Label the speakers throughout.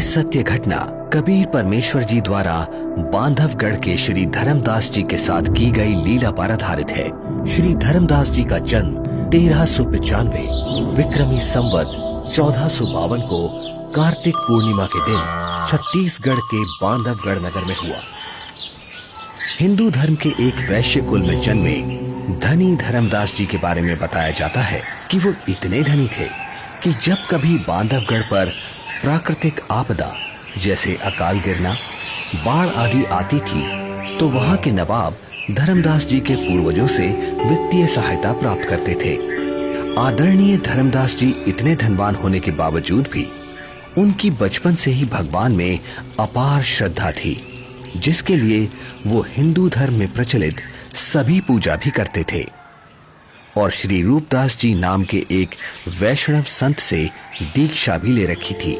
Speaker 1: सत्य घटना कबीर परमेश्वर जी द्वारा बांधवगढ़ के श्री धर्मदास जी के साथ की गई लीला पर आधारित है। श्री धर्मदास जी का जन्म 1395 विक्रमी संवत 1452 को कार्तिक पूर्णिमा के दिन छत्तीसगढ़ के बांधवगढ़ नगर में हुआ। हिंदू धर्म के एक वैश्य कुल में जन्मे धनी धर्मदास जी के बारे में बताया जाता है कि वो इतने धनी थे कि जब कभी बांधवगढ़ पर प्राकृतिक आपदा जैसे अकाल गिरना, बाढ़ आदि आती थी तो वहां के नवाब धर्मदास जी के पूर्वजों से वित्तीय सहायता प्राप्त करते थे। आदरणीय धर्मदास जी इतने धनवान होने के बावजूद भी उनकी बचपन से ही भगवान में अपार श्रद्धा थी, जिसके लिए वो हिंदू धर्म में प्रचलित सभी पूजा भी करते थे और श्री रूपदास जी नाम के एक वैष्णव संत से दीक्षा भी ले रखी थी।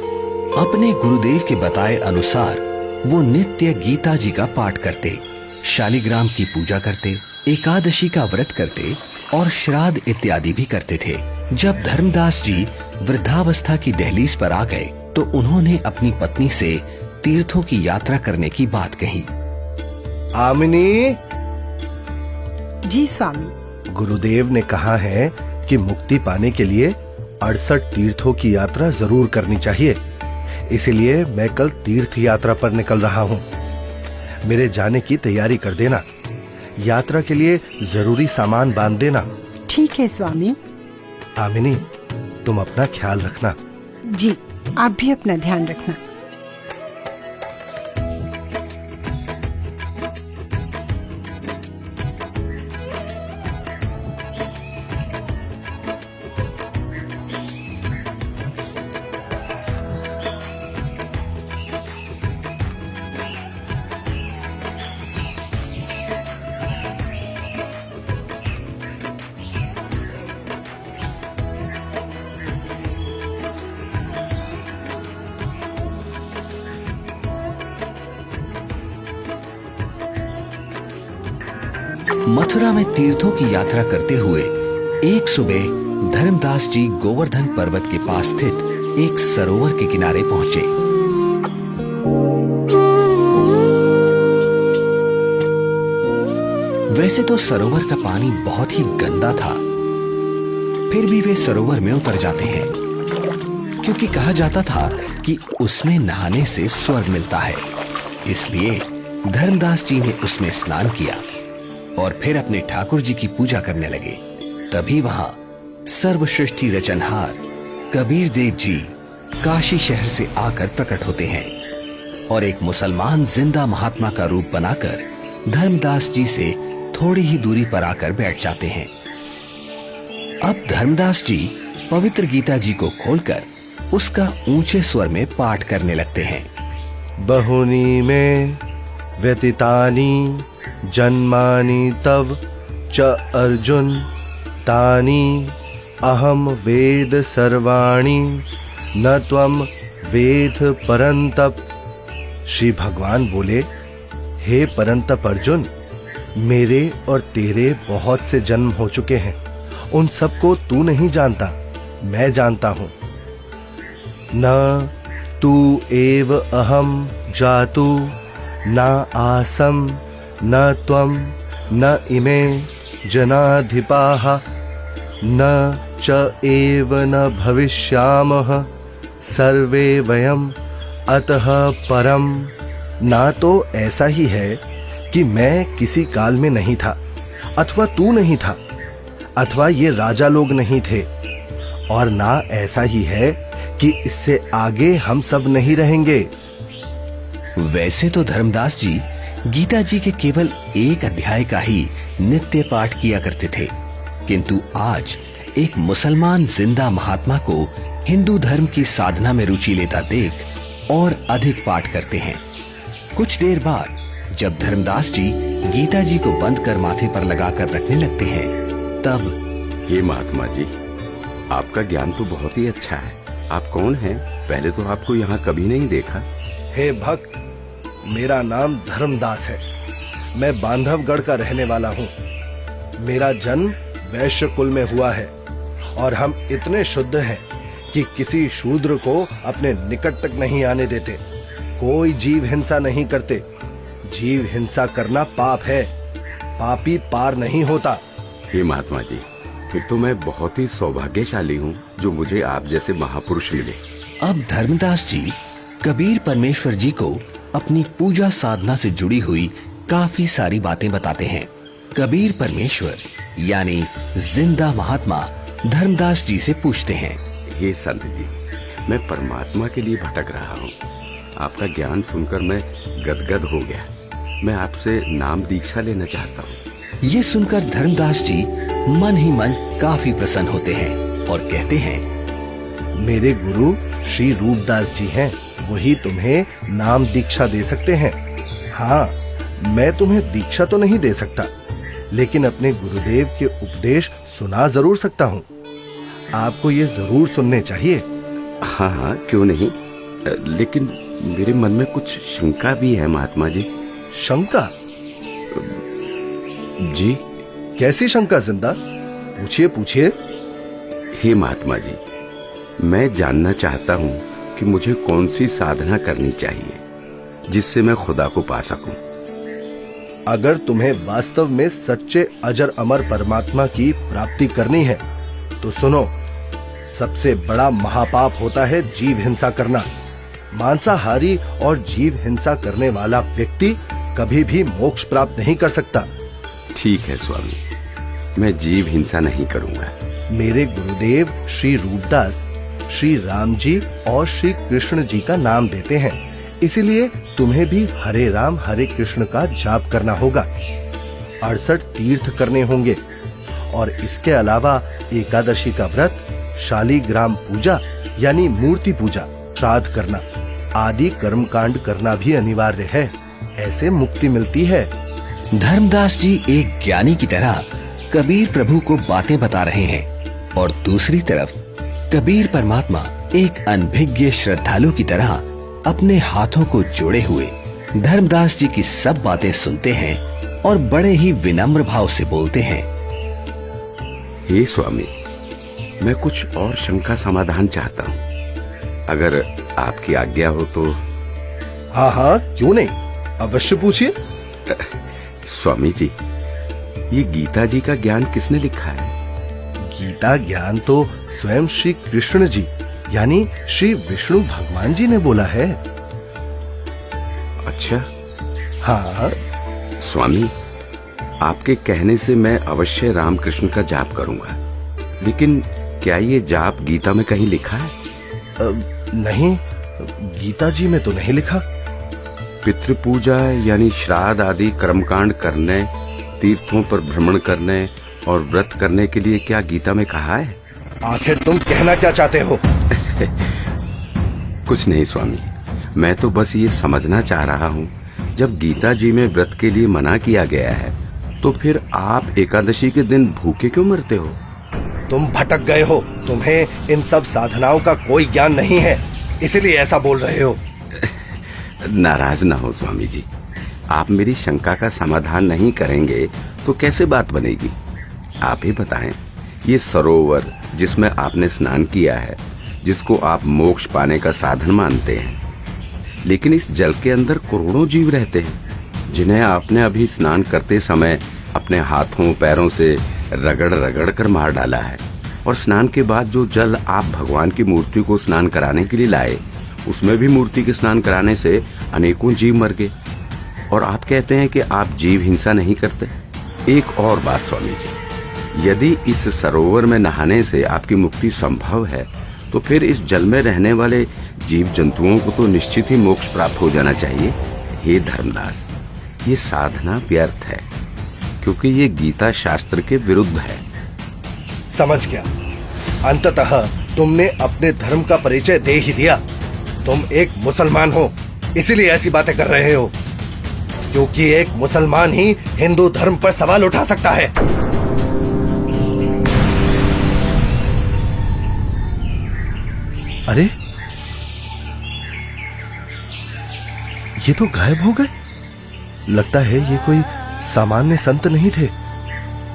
Speaker 1: अपने गुरुदेव के बताए अनुसार वो नित्य गीता जी का पाठ करते, शालिग्राम की पूजा करते, एकादशी का व्रत करते और श्राद्ध इत्यादि भी करते थे। जब धर्मदास जी वृद्धावस्था की दहलीज पर आ गए तो उन्होंने अपनी पत्नी से तीर्थों की यात्रा करने की बात कही।
Speaker 2: आमिनी।
Speaker 3: जी स्वामी।
Speaker 2: गुरुदेव ने कहा है कि मुक्ति पाने के लिए 68 तीर्थों की यात्रा जरूर करनी चाहिए, इसलिए मैं कल तीर्थ यात्रा पर निकल रहा हूँ। मेरे जाने की तैयारी कर देना, यात्रा के लिए जरूरी सामान बांध देना।
Speaker 3: ठीक है स्वामी।
Speaker 2: आमिनी, तुम अपना ख्याल रखना।
Speaker 3: जी, आप भी अपना ध्यान रखना।
Speaker 1: मथुरा में तीर्थों की यात्रा करते हुए एक सुबह धर्मदास जी गोवर्धन पर्वत के पास स्थित एक सरोवर के किनारे पहुंचे। वैसे तो सरोवर का पानी बहुत ही गंदा था, फिर भी वे सरोवर में उतर जाते हैं क्योंकि कहा जाता था कि उसमें नहाने से स्वर्ग मिलता है। इसलिए धर्मदास जी ने उसमें स्नान किया और फिर अपने ठाकुर जी की पूजा करने लगे। तभी वहां सर्वसृष्टि रचनहार कबीर देव जी काशी शहर से आकर प्रकट होते हैं और एक मुसलमान जिंदा महात्मा का रूप बनाकर धर्मदास जी से थोड़ी ही दूरी पर आकर बैठ जाते हैं। अब धर्मदास जी पवित्र गीता जी को खोलकर उसका ऊंचे स्वर में पाठ करने लगते हैं।
Speaker 2: बहुनी में व्यतीतानि जन्मानि तव च अर्जुन तानि अहम वेद सर्वाणि न त्वम वेद परंतप। श्री भगवान बोले, हे परंतप अर्जुन, मेरे और तेरे बहुत से जन्म हो चुके हैं, उन सबको तू नहीं जानता, मैं जानता हूं। न तू एव अहम जातु न आसम न त्वं न इमे जनाधिपाः न च एव न भविष्यामः सर्वे वयम अतः परम। ना तो ऐसा ही है कि मैं किसी काल में नहीं था, अथवा तू नहीं था, अथवा ये राजा लोग नहीं थे, और ना ऐसा ही है कि इससे आगे हम सब नहीं रहेंगे।
Speaker 1: वैसे तो धर्मदास जी गीता जी के केवल एक अध्याय का ही नित्य पाठ किया करते थे, किंतु आज एक मुसलमान जिंदा महात्मा को हिंदू धर्म की साधना में रुचि लेता देख और अधिक पाठ करते हैं। कुछ देर बाद जब धर्मदास जी गीता जी को बंद कर माथे पर लगाकर रखने लगते हैं, तब
Speaker 4: हे महात्मा जी, आपका ज्ञान तो बहुत ही अच्छा है। आप कौन हैं? पहले तो आपको यहाँ कभी नहीं देखा।
Speaker 2: हे भक्त, मेरा नाम धर्मदास है। मैं बांधवगढ़ का रहने वाला हूँ। मेरा जन्म वैश्य कुल में हुआ है और हम इतने शुद्ध हैं कि किसी शूद्र को अपने निकट तक नहीं आने देते। कोई जीव हिंसा नहीं करते। जीव हिंसा करना पाप है। पापी पार नहीं होता।
Speaker 4: हे महात्मा जी, फिर तो मैं बहुत ही सौभाग्यशाली हूँ जो मुझे आप जैसे महापुरुष मिले।
Speaker 1: अब धर्मदास जी कबीर परमेश्वर जी को अपनी पूजा साधना से जुड़ी हुई काफी सारी बातें बताते हैं। कबीर परमेश्वर यानी जिंदा महात्मा धर्मदास जी से पूछते हैं,
Speaker 4: हे संत जी, मैं परमात्मा के लिए भटक रहा हूँ। आपका ज्ञान सुनकर मैं गदगद हो गया। मैं आपसे नाम दीक्षा लेना चाहता हूँ।
Speaker 1: ये सुनकर धर्मदास जी मन ही मन काफी प्रसन्न होते हैं और कहते हैं,
Speaker 2: मेरे गुरु श्री रूपदास जी हैं। वही तुम्हें नाम दीक्षा दे सकते हैं। हाँ, मैं तुम्हें दीक्षा तो नहीं दे सकता, लेकिन अपने गुरुदेव के उपदेश सुना जरूर सकता हूँ। आपको ये जरूर सुनने चाहिए।
Speaker 4: हाँ हाँ, क्यों नहीं, लेकिन मेरे मन में कुछ शंका भी है महात्मा जी।
Speaker 2: शंका?
Speaker 4: जी।
Speaker 2: कैसी शंका जिंदा? पूछिए पूछिए।
Speaker 4: हे महात्मा जी, मैं जानना चाहता हूँ कि मुझे कौन सी साधना करनी चाहिए जिससे मैं खुदा को पा सकूं।
Speaker 2: अगर तुम्हें वास्तव में सच्चे अजर अमर परमात्मा की प्राप्ति करनी है तो सुनो, सबसे बड़ा महापाप होता है जीव हिंसा करना। मांसाहारी और जीव हिंसा करने वाला व्यक्ति कभी भी मोक्ष प्राप्त नहीं कर सकता।
Speaker 4: ठीक है स्वामी, मैं जीव हिंसा नहीं करूंगा।
Speaker 2: मेरे गुरुदेव श्री रूपदास श्री राम जी और श्री कृष्ण जी का नाम देते हैं, इसीलिए तुम्हें भी हरे राम हरे कृष्ण का जाप करना होगा। 68 तीर्थ करने होंगे और इसके अलावा एकादशी का व्रत, शालीग्राम पूजा यानी मूर्ति पूजा, श्राद्ध करना आदि कर्मकांड करना भी अनिवार्य है। ऐसे मुक्ति मिलती है।
Speaker 1: धर्मदास जी एक ज्ञानी की तरह कबीर प्रभु को बातें बता रहे हैं और दूसरी तरफ कबीर परमात्मा एक अनभिज्ञ श्रद्धालु की तरह अपने हाथों को जोड़े हुए धर्मदास जी की सब बातें सुनते हैं और बड़े ही विनम्र भाव से बोलते हैं,
Speaker 4: हे स्वामी, मैं कुछ और शंका समाधान चाहता हूँ, अगर आपकी आज्ञा हो तो।
Speaker 2: हाँ हाँ, क्यों नहीं, अवश्य पूछिए।
Speaker 4: स्वामी जी, ये गीता जी का ज्ञान किसने लिखा है?
Speaker 2: गीता ज्ञान तो स्वयं श्री कृष्ण जी यानी श्री विष्णु भगवान जी ने बोला है।
Speaker 4: अच्छा।
Speaker 2: हाँ
Speaker 4: स्वामी, आपके कहने से मैं अवश्य रामकृष्ण का जाप करूंगा, लेकिन क्या ये जाप गीता में कहीं लिखा है?
Speaker 2: नहीं, गीता जी में तो नहीं लिखा।
Speaker 4: पितृपूजा यानी श्राद्ध आदि कर्मकांड करने, तीर्थों पर भ्रमण करने और व्रत करने के लिए क्या गीता में कहा है?
Speaker 2: आखिर तुम कहना क्या चाहते हो?
Speaker 4: कुछ नहीं स्वामी, मैं तो बस ये समझना चाह रहा हूँ, जब गीता जी में व्रत के लिए मना किया गया है तो फिर आप एकादशी के दिन भूखे क्यों मरते हो?
Speaker 2: तुम भटक गए हो। तुम्हें इन सब साधनाओं का कोई ज्ञान नहीं है, इसलिए ऐसा बोल रहे हो।
Speaker 4: नाराज ना हो स्वामी जी, आप मेरी शंका का समाधान नहीं करेंगे तो कैसे बात बनेगी? आप ही बताएं, ये सरोवर जिसमें आपने स्नान किया है, जिसको आप मोक्ष पाने का साधन मानते हैं, लेकिन इस जल के अंदर करोड़ों जीव रहते हैं जिन्हें आपने अभी स्नान करते समय अपने हाथों पैरों से रगड़ रगड़ कर मार डाला है, और स्नान के बाद जो जल आप भगवान की मूर्ति को स्नान कराने के लिए लाए, उसमें भी मूर्ति के स्नान कराने से अनेकों जीव मर गए, और आप कहते हैं कि आप जीव हिंसा नहीं करते। एक और बात स्वामी जी, यदि इस सरोवर में नहाने से आपकी मुक्ति संभव है तो फिर इस जल में रहने वाले जीव जंतुओं को तो निश्चित ही मोक्ष प्राप्त हो जाना चाहिए। हे धर्मदास, ये साधना व्यर्थ है, क्योंकि ये गीता शास्त्र के विरुद्ध है।
Speaker 2: समझ गया। अंततः तुमने अपने धर्म का परिचय दे ही दिया। तुम एक मुसलमान हो, इसीलिए ऐसी बातें कर रहे हो, क्योंकि एक मुसलमान ही हिंदू धर्म पर सवाल उठा सकता है। अरे, ये तो गायब हो गए। लगता है ये कोई सामान्य संत नहीं थे।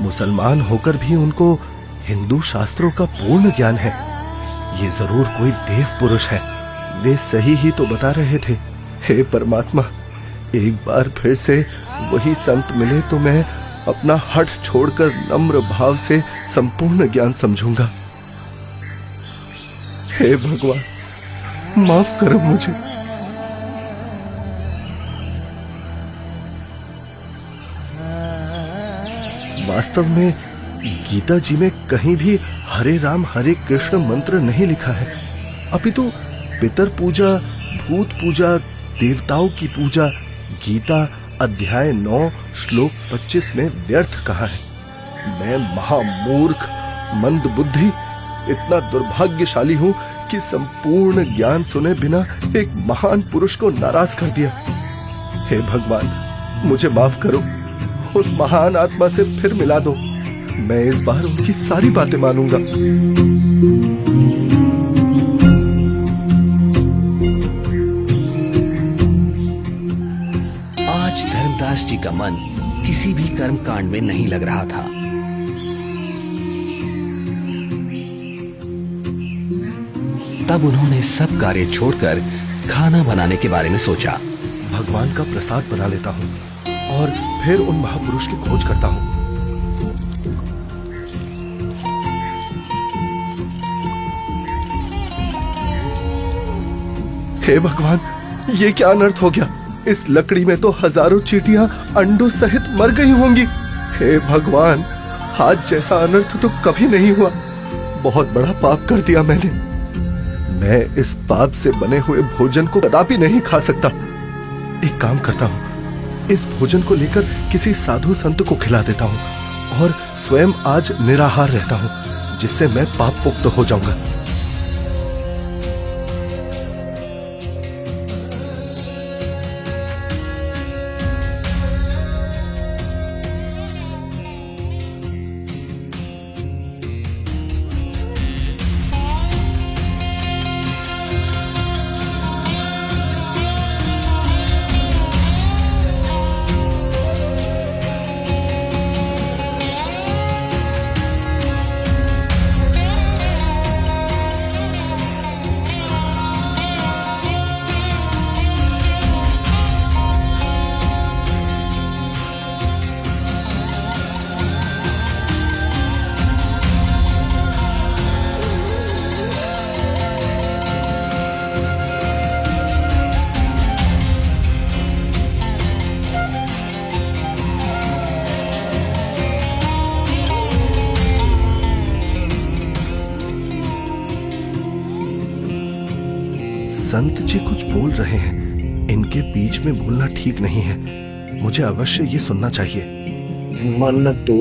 Speaker 2: मुसलमान होकर भी उनको हिंदू शास्त्रों का पूर्ण ज्ञान है। ये जरूर कोई देव पुरुष है। वे सही ही तो बता रहे थे। हे परमात्मा, एक बार फिर से वही संत मिले तो मैं अपना हठ छोड़कर नम्र भाव से संपूर्ण ज्ञान समझूंगा। हे भगवान, माफ करो मुझे। वास्तव में गीता जी में कहीं भी हरे राम हरे कृष्ण मंत्र नहीं लिखा है, अपितु पितर पूजा, भूत पूजा, देवताओं की पूजा गीता अध्याय 9 श्लोक 25 में व्यर्थ कहा है। मैं महामूर्ख, मंद बुद्धि, इतना दुर्भाग्यशाली हूं कि संपूर्ण ज्ञान सुने बिना एक महान पुरुष को नाराज कर दिया। हे भगवान, मुझे माफ करो, उस महान आत्मा से फिर मिला दो। मैं इस बार उनकी सारी बातें मानूंगा।
Speaker 1: आज धर्मदास जी का मन किसी भी कर्म कांड में नहीं लग रहा था। तब उन्होंने सब कार्य छोड़कर खाना बनाने के बारे में सोचा।
Speaker 2: भगवान का प्रसाद बना लेता हूँ और फिर उन महापुरुष की खोज करता हूँ। हे भगवान, ये क्या अनर्थ हो गया? इस लकड़ी में तो हजारों चींटियां अंडों सहित मर गई होंगी। हे भगवान, आज जैसा अनर्थ तो कभी नहीं हुआ। बहुत बड़ा पाप कर दिया मैंने। मैं इस पाप से बने हुए भोजन को कदापि नहीं खा सकता। एक काम करता हूँ, इस भोजन को लेकर किसी साधु संत को खिला देता हूँ और स्वयं आज निराहार रहता हूँ, जिससे मैं पाप मुक्त हो जाऊंगा। संत जी कुछ बोल रहे हैं, इनके बीच में बोलना ठीक नहीं है। मुझे अवश्य ये सुनना चाहिए।
Speaker 5: मन तू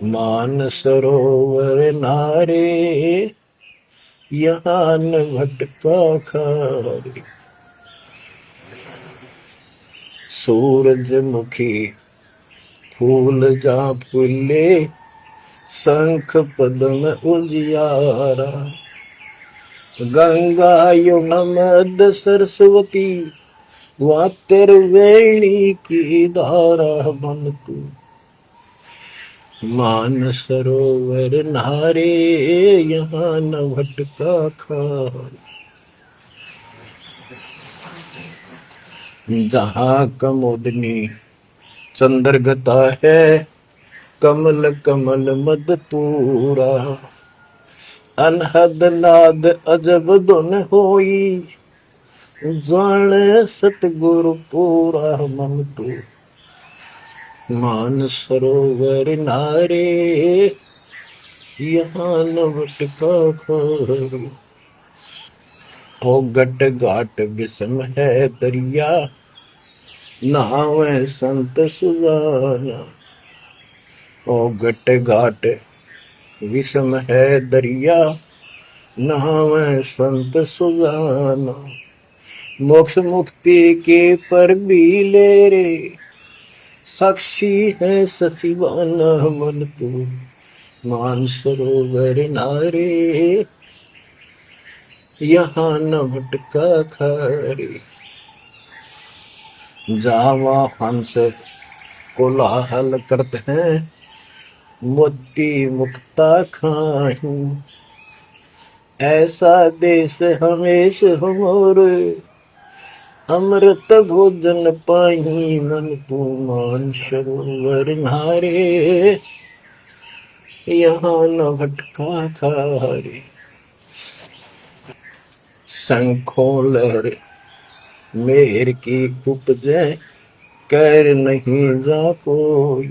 Speaker 5: मान सरोवर नारे, यहाँ न भटका खारे। सूरजमुखी फूल जा फूले, शंख पद्म उजियारा। गंगा यमुना मध्य सरस्वती, वहाँ तेरे वेणी की धारा। मन तू मान सरोवर नारे, यहाँ न भटका खारे। जहाँ कमोदनी चंद्रगता है, कमल कमल मद तूरा। अनहद नाद अजब धुन होई, जान सतगुरु पूरा। मन तू मान सरोवर नारे, यहाँ न भटका खारे। ओ गट घाट विषम है दरिया, नहावे संत सुजाना। ओ गट घाट विषम है दरिया, नहावे संत सुजाना। मोक्ष मुक्ति के पर भी ले रे, साक्षी है ससीवाना। मन तू मान सरोवर नारे, यहाँ न भटका खारे। जावा हंस कोलाहल करते हैं, मोती मुक्ता खाऊं। ऐसा देश हमेश हमोरे, अमृत भोजन पाई मन तू मान सरोवर नारे, यहाँ न भटका खारे। शंखों लहरे मेहर की उपजे, कर नहीं जा कोई।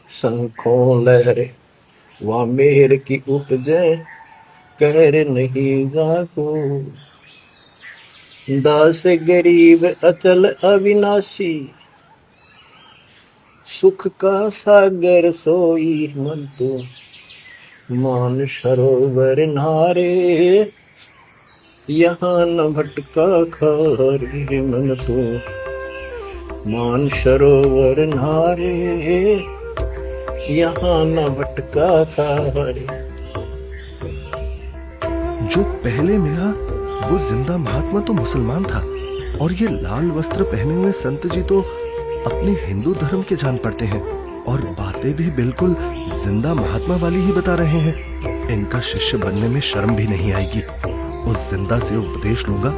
Speaker 5: शंखों लहरे वहाँ मेहर की उपजे, कर नहीं जा कोई। दास गरीब अचल अविनाशी, सुख का सागर सोई मन तो मान सरोवर नारे, यहाँ न भटका खारे मन तो मान सरोवर नारे, यहाँ न भटका खारे।
Speaker 2: जो पहले मिला वो जिंदा महात्मा तो मुसलमान था, और ये लाल वस्त्र पहने हुए संत जी तो अपने हिंदू धर्म के जान पड़ते हैं, और बातें भी बिल्कुल जिंदा महात्मा वाली ही बता रहे हैं। इनका शिष्य बनने में शर्म भी नहीं आएगी। उस जिंदा से उपदेश लूंगा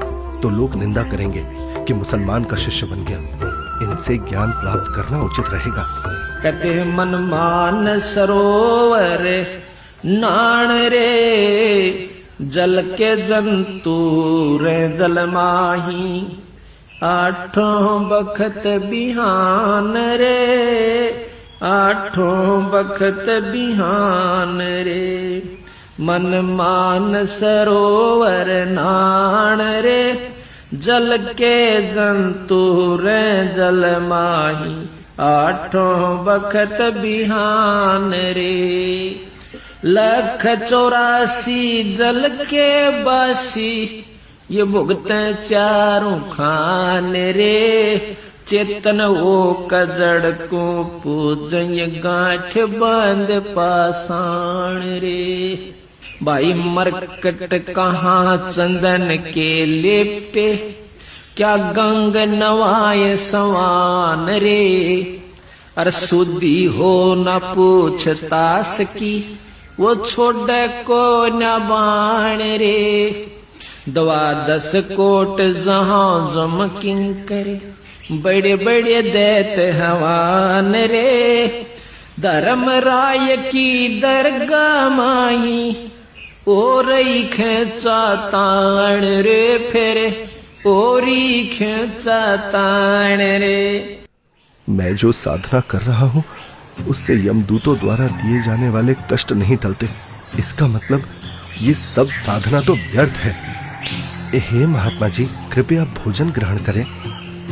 Speaker 2: तो लोग निंदा करेंगे कि मुसलमान का शिष्य बन गया। इनसे ज्ञान प्राप्त करना उचित रहेगा।
Speaker 5: कहते मन मान सरोवर नाण रे, जल के जंतु रे जल माही। आठों बखत बिहान रे, आठों बखत बिहान रे। मन मान सरोवर नाण रे, जल के जंतु रे जल माही। आठों बखत बिहान रे, 184 जल के बासी। ये भुगते चारों खान रे, चेतन वो कजड़ को पूजय गांठ बांध पाषाण रे। भाई मरकट कहाँ चंदन के लेपे, क्या गंग नवाय सवान रे। अर शुद्धि हो न पूछता सकी, वो छोड़ को न बाण रे। 12 कोट जहां जम किंकर, बड़े बड़े दैत हवान रे। धर्म राय की दरगाह माही, ओरई खेचा ताण रे। फिर ओरी खेचा ताण रे।
Speaker 2: मैं जो साधना कर रहा हूँ उससे यमदूतों द्वारा दिए जाने वाले कष्ट नहीं टलते। इसका मतलब ये सब साधना तो व्यर्थ है। हे महात्मा जी, कृपया भोजन ग्रहण करें।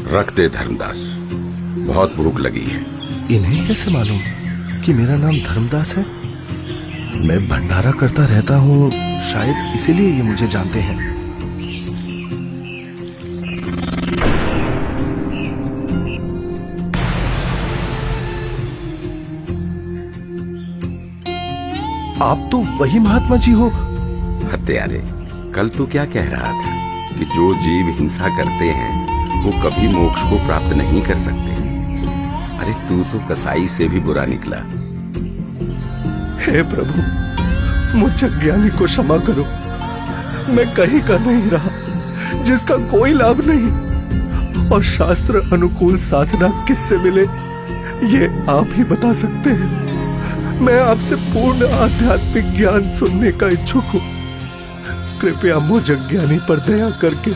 Speaker 4: रख दे धर्मदास, बहुत भूख लगी है।
Speaker 2: इन्हें कैसे मालूम कि मेरा नाम धर्मदास है? मैं भंडारा करता रहता हूँ, शायद इसीलिए ये मुझे जानते हैं। आप तो वही महात्मा जी हो।
Speaker 4: हत्यारे, कल तू क्या कह रहा था कि जो जीव हिंसा करते हैं वो कभी मोक्ष को प्राप्त नहीं कर सकते। अरे तू तो कसाई से भी बुरा निकला।
Speaker 2: हे प्रभु, मुझ अज्ञानी को क्षमा करो। मैं कहीं का नहीं रहा, जिसका कोई लाभ नहीं। और शास्त्र अनुकूल साधना किससे मिले ये आप ही बता सकते हैं। मैं आपसे पूर्ण आध्यात्मिक ज्ञान सुनने का इच्छुक हूँ। कृपया मुझ अज्ञानी पर दया करके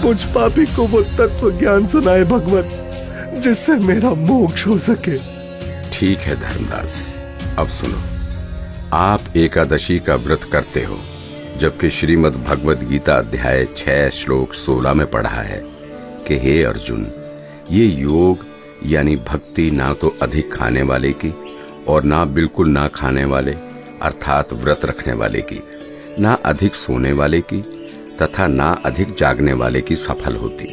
Speaker 2: मुझ पापी को वो तत्व ज्ञान सुनाए भगवत, जिससे मेरा मोक्ष हो सके।
Speaker 4: ठीक है धर्मदास, अब सुनो। आप एकादशी का व्रत करते हो, जबकि श्रीमद् भगवद गीता अध्याय 6 श्लोक 16 में पढ़ा है कि हे अर्जुन, ये योग यानी भक्ति ना तो अधिक खाने वाले की और ना बिल्कुल ना खाने वाले अर्थात व्रत रखने वाले की, ना अधिक सोने वाले की तथा ना अधिक जागने वाले की सफल होती।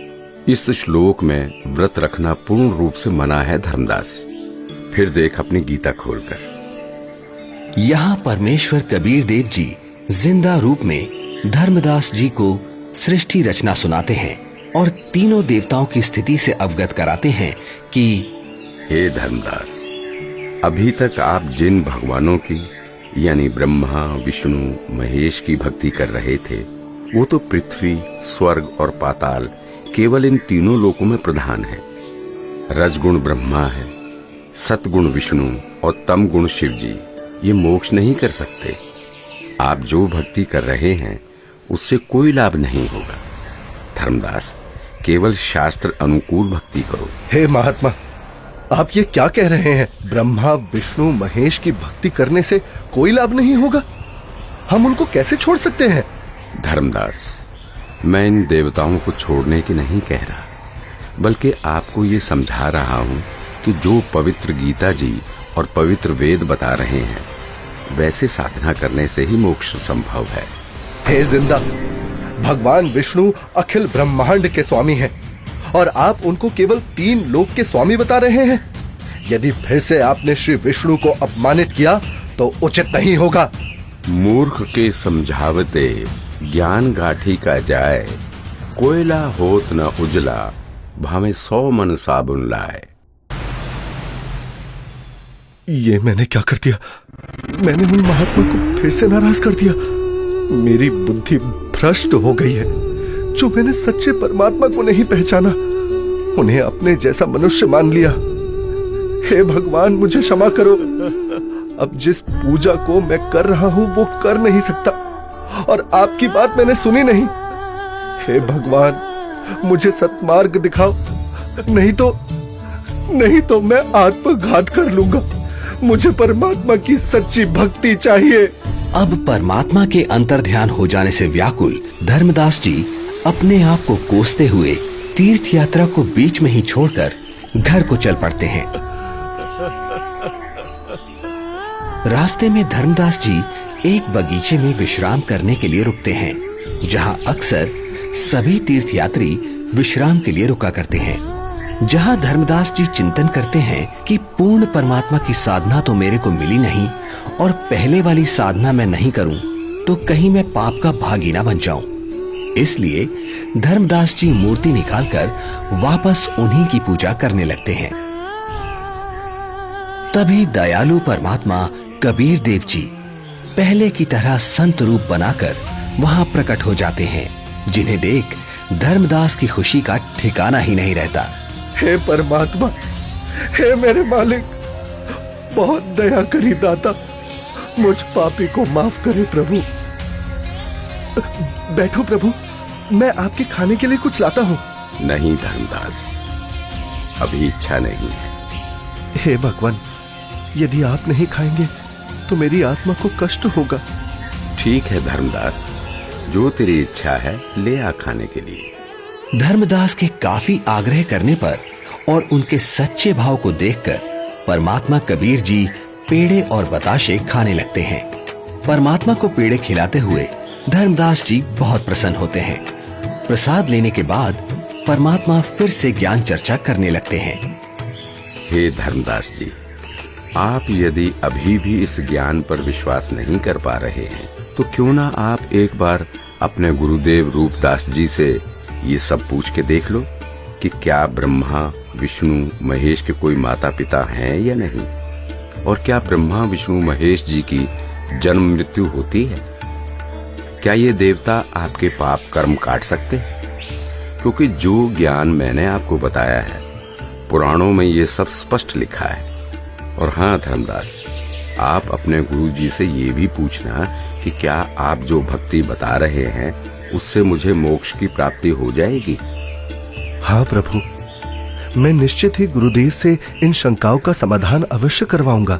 Speaker 4: इस श्लोक में व्रत रखना पूर्ण रूप से मना है धर्मदास। फिर देख अपनी गीता खोलकर।
Speaker 1: यहाँ परमेश्वर कबीर देव जी जिंदा रूप में धर्मदास जी को सृष्टि रचना सुनाते हैं और तीनों देवताओं की स्थिति से अवगत कराते हैं कि
Speaker 4: हे धर्मदास, अभी तक आप जिन भगवानों की यानी ब्रह्मा विष्णु महेश की भक्ति कर रहे थे, वो तो पृथ्वी, स्वर्ग और पाताल केवल इन तीनों लोकों में प्रधान है। रजगुण ब्रह्मा है, सतगुण विष्णु और तम गुण शिव जी ये मोक्ष नहीं कर सकते। आप जो भक्ति कर रहे हैं उससे कोई लाभ नहीं होगा। धर्मदास, केवल शास्त्र अनुकूल भक्ति करो।
Speaker 2: हे महात्मा, आप ये क्या कह रहे हैं? ब्रह्मा विष्णु महेश की भक्ति करने से कोई लाभ नहीं होगा? हम उनको कैसे छोड़ सकते हैं?
Speaker 4: धर्मदास, मैं इन देवताओं को छोड़ने की नहीं कह रहा, बल्कि आपको ये समझा रहा हूं कि जो पवित्र गीता जी और पवित्र वेद बता रहे हैं वैसे साधना करने से ही मोक्ष संभव है।
Speaker 2: हे जिंदा, भगवान विष्णु अखिल ब्रह्मांड के स्वामी हैं और आप उनको केवल 3 लोक के स्वामी बता रहे हैं। यदि फिर से आपने श्री विष्णु को अपमानित किया तो उचित नहीं होगा।
Speaker 4: मूर्ख के समझावते ज्ञान गाठी का जाए, कोयला होत न उजला, भावे 100 मन साबुन लाए।
Speaker 2: ये मैंने क्या कर दिया? मैंने उन महात्मा को फिर से नाराज कर दिया। मेरी बुद्धि भ्रष्ट हो गई है। जो मैंने सच्चे परमात्मा को नहीं पहचाना, उन्हें अपने जैसा मनुष्य मान लिया। हे भगवान, मुझे क्षमा करो। अब जिस पूजा को मैं कर रहा हूं वो कर नहीं सकता और आपकी बात मैंने सुनी नहीं। हे भगवान, मुझे सत्मार्ग दिखाओ, नहीं तो मैं आत्मघात कर लूंगा। मुझे परमात्मा की सच्ची भक्ति चाहिए।
Speaker 1: अब परमात्मा के अंतर्ध्यान हो जाने से व्याकुल धर्मदास जी अपने आप को कोसते हुए तीर्थ यात्रा को बीच में ही छोड़कर घर को चल पड़ते हैं। रास्ते में धर्मदास जी एक बगीचे में विश्राम करने के लिए रुकते हैं, जहां अक्सर सभी तीर्थयात्री विश्राम के लिए रुका करते हैं। जहां धर्मदास जी चिंतन करते हैं कि पूर्ण परमात्मा की साधना तो मेरे को मिली नहीं और पहले वाली साधना मैं नहीं करूं तो कहीं मैं पाप का भागी ना बन जाऊं। इसलिए धर्मदास जी मूर्ति निकालकर वापस उन्हीं की पूजा करने लगते हैं। तभी दयालु परमात्मा कबीर देव जी पहले की तरह संत रूप बनाकर वहां प्रकट हो जाते हैं, जिन्हें देख धर्मदास की खुशी का ठिकाना ही नहीं रहता।
Speaker 2: हे परमात्मा, हे मेरे मालिक, बहुत दया करी दाता, मुझ पापी को माफ करे प्रभु। बैठो प्रभु, मैं आपके खाने के लिए कुछ लाता हूँ।
Speaker 4: नहीं धर्मदास, अभी इच्छा नहीं है।
Speaker 2: हे भगवान, यदि आप नहीं खाएंगे तो मेरी आत्मा को कष्ट होगा।
Speaker 4: ठीक है धर्मदास, जो तेरी इच्छा है ले आ खाने के लिए।
Speaker 1: धर्मदास के काफी आग्रह करने पर और उनके सच्चे भाव को देखकर परमात्मा कबीर जी पेड़े और बताशे खाने लगते हैं। परमात्मा को पेड़े खिलाते हुए धर्मदास जी बहुत प्रसन्न होते हैं। प्रसाद लेने के बाद परमात्मा फिर से ज्ञान चर्चा करने लगते हैं।
Speaker 4: हे धर्मदास जी, आप यदि अभी भी इस ज्ञान पर विश्वास नहीं कर पा रहे हैं तो क्यों ना आप एक बार अपने गुरुदेव रूपदास जी से ये सब पूछ के देख लो कि क्या ब्रह्मा विष्णु महेश के कोई माता पिता हैं या नहीं, और क्या ब्रह्मा विष्णु महेश जी की जन्म मृत्यु होती है। क्या ये देवता आपके पाप कर्म काट सकते हैं? क्योंकि जो ज्ञान मैंने आपको बताया है पुराणों में ये सब स्पष्ट लिखा है। और हाँ धर्मदास, आप अपने गुरु जी से ये भी पूछना कि क्या आप जो भक्ति बता रहे हैं उससे मुझे मोक्ष की प्राप्ति हो जाएगी।
Speaker 2: हाँ प्रभु, मैं निश्चित ही गुरुदेव से इन शंकाओं का समाधान अवश्य करवाऊंगा।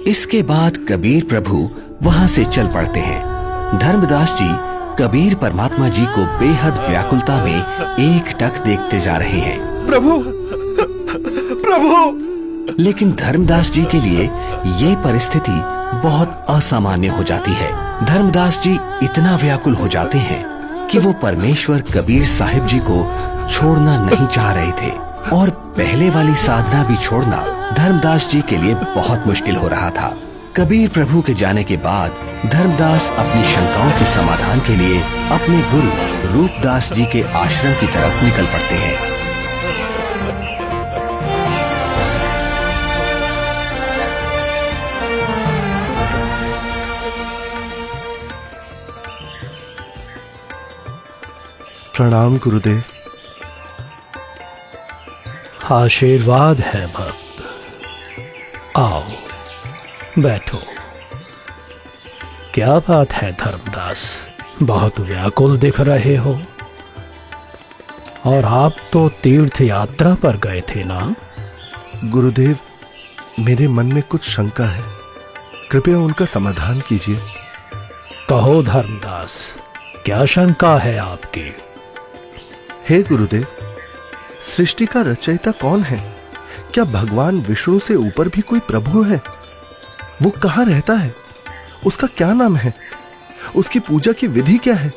Speaker 1: इसके बाद कबीर प्रभु वहां से चल पड़ते हैं। धर्मदास जी कबीर परमात्मा जी को बेहद व्याकुलता में एकटक देखते जा रहे हैं।
Speaker 2: प्रभु, प्रभु!
Speaker 1: लेकिन धर्मदास जी के लिए ये परिस्थिति बहुत असामान्य हो जाती है। धर्मदास जी इतना व्याकुल हो जाते हैं कि वो परमेश्वर कबीर साहिब जी को छोड़ना नहीं चाह रहे थे और पहले वाली साधना भी छोड़ना धर्मदास जी के लिए बहुत मुश्किल हो रहा था। कबीर प्रभु के जाने के बाद धर्मदास अपनी शंकाओं के समाधान के लिए अपने गुरु रूपदास जी के आश्रम की तरफ निकल पड़ते हैं।
Speaker 2: प्रणाम गुरुदेव।
Speaker 6: आशीर्वाद है भक्त। आओ बैठो। क्या बात है धर्मदास, बहुत व्याकुल दिख रहे हो। और आप तो तीर्थ यात्रा पर गए थे ना?
Speaker 2: गुरुदेव, मेरे मन में कुछ शंका है, कृपया उनका समाधान कीजिए।
Speaker 6: कहो धर्मदास, क्या शंका है आपकी?
Speaker 2: हे गुरुदेव, सृष्टि का रचयिता कौन है? क्या भगवान विष्णु से ऊपर भी कोई प्रभु है? वो कहाँ रहता है? उसका क्या नाम है? उसकी पूजा की विधि क्या है?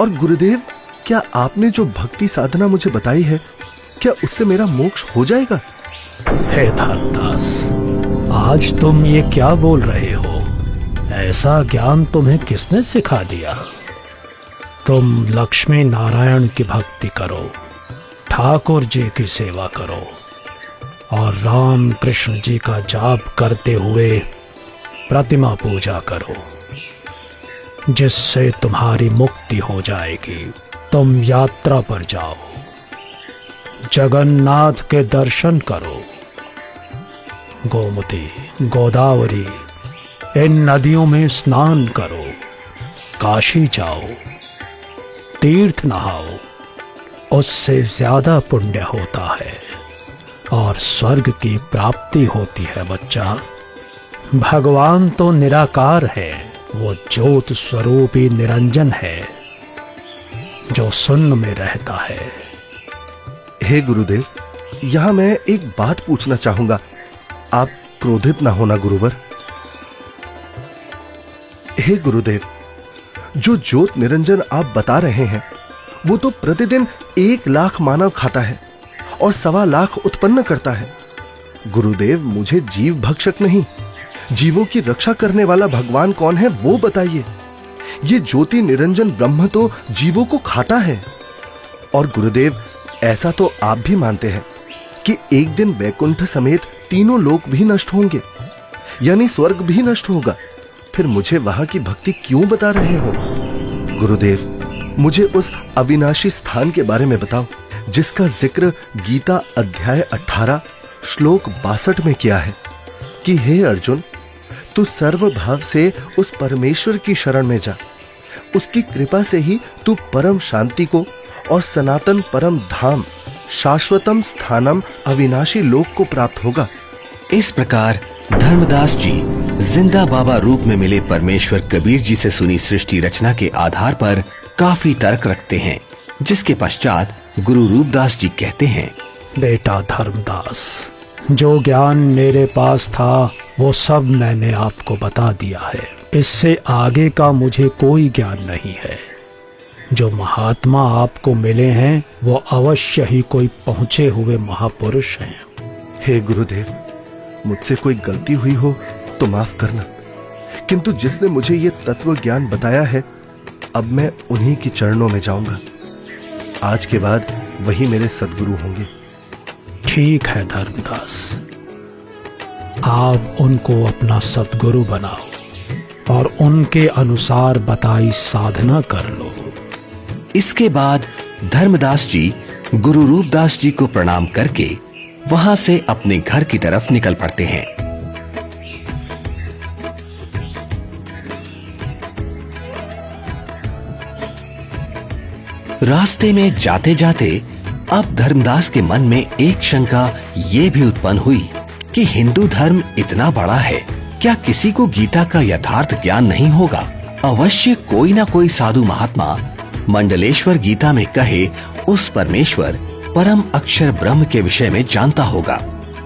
Speaker 2: और गुरुदेव, क्या आपने जो भक्ति साधना मुझे बताई है, क्या उससे मेरा मोक्ष हो जाएगा?
Speaker 6: हे धर्मदास, आज तुम ये क्या बोल रहे हो? ऐसा ज्ञान तुम्हें किसने सिखा दिया? तुम लक्ष्मी नारायण की भक्ति करो, ठाकुर जी की सेवा करो और राम कृष्ण जी का जाप करते हुए प्रतिमा पूजा करो, जिससे तुम्हारी मुक्ति हो जाएगी। तुम यात्रा पर जाओ, जगन्नाथ के दर्शन करो, गोमती, गोदावरी इन नदियों में स्नान करो, काशी जाओ, तीर्थ नहाओ, उससे ज्यादा पुण्य होता है और स्वर्ग की प्राप्ति होती है बच्चा। भगवान तो निराकार है, वो ज्योत स्वरूपी निरंजन है जो शून्य में रहता है।
Speaker 2: हे गुरुदेव, यहां मैं एक बात पूछना चाहूंगा, आप क्रोधित ना होना गुरुवर। हे गुरुदेव, जो ज्योत निरंजन आप बता रहे हैं, वो तो प्रतिदिन 1 लाख मानव खाता है और 1.25 लाख उत्पन्न करता है। गुरुदेव, मुझे जीव भक्षक नहीं, जीवों की रक्षा करने वाला भगवान कौन है वो बताइए। ये ज्योति निरंजन ब्रह्म तो जीवों को खाता है। और गुरुदेव, ऐसा तो आप भी मानते हैं कि एक दिन वैकुंठ समेत तीनों लोक भी नष्ट होंगे, यानी स्वर्ग भी नष्ट होगा। फिर मुझे वहां की भक्ति क्यों बता रहे हो? गुरुदेव, मुझे उस अविनाशी स्थान के बारे में बताओ जिसका जिक्र गीता अध्याय 18 श्लोक 62 में किया है कि हे अर्जुन, तू सर्वभाव से उस परमेश्वर की शरण में जा, उसकी कृपा से ही तू परम शांति को और सनातन परम धाम शाश्वतम स्थानम अविनाशी लोक को प्राप्त होगा।
Speaker 1: इस प्रकार धर्मदास जी जिंदा बाबा रूप में मिले परमेश्वर कबीर जी से सुनी सृष्टि रचना के आधार पर काफी तर्क रखते हैं, जिसके पश्चात गुरु रूपदास जी कहते हैं,
Speaker 6: बेटा धर्मदास, जो ज्ञान मेरे पास था वो सब मैंने आपको बता दिया है। इससे आगे का मुझे कोई ज्ञान नहीं है। जो महात्मा आपको मिले हैं वो अवश्य ही कोई पहुंचे हुए महापुरुष हैं।
Speaker 2: हे गुरुदेव, मुझसे कोई गलती हुई हो तो माफ करना, किंतु जिसने मुझे ये तत्व ज्ञान बताया है, अब मैं उन्हीं के चरणों में जाऊंगा। आज के बाद वही मेरे सद्गुरु होंगे।
Speaker 6: ठीक है धर्मदास, आप उनको अपना सद्गुरु बनाओ और उनके अनुसार बताई साधना कर लो।
Speaker 1: इसके बाद धर्मदास जी गुरु रूपदास जी को प्रणाम करके वहां से अपने घर की तरफ निकल पड़ते हैं। रास्ते में जाते जाते अब धर्मदास के मन में एक शंका ये भी उत्पन्न हुई कि हिंदू धर्म इतना बड़ा है, क्या किसी को गीता का यथार्थ ज्ञान नहीं होगा? अवश्य कोई ना कोई साधु महात्मा मंडलेश्वर गीता में कहे उस परमेश्वर परम अक्षर ब्रह्म के विषय में जानता होगा।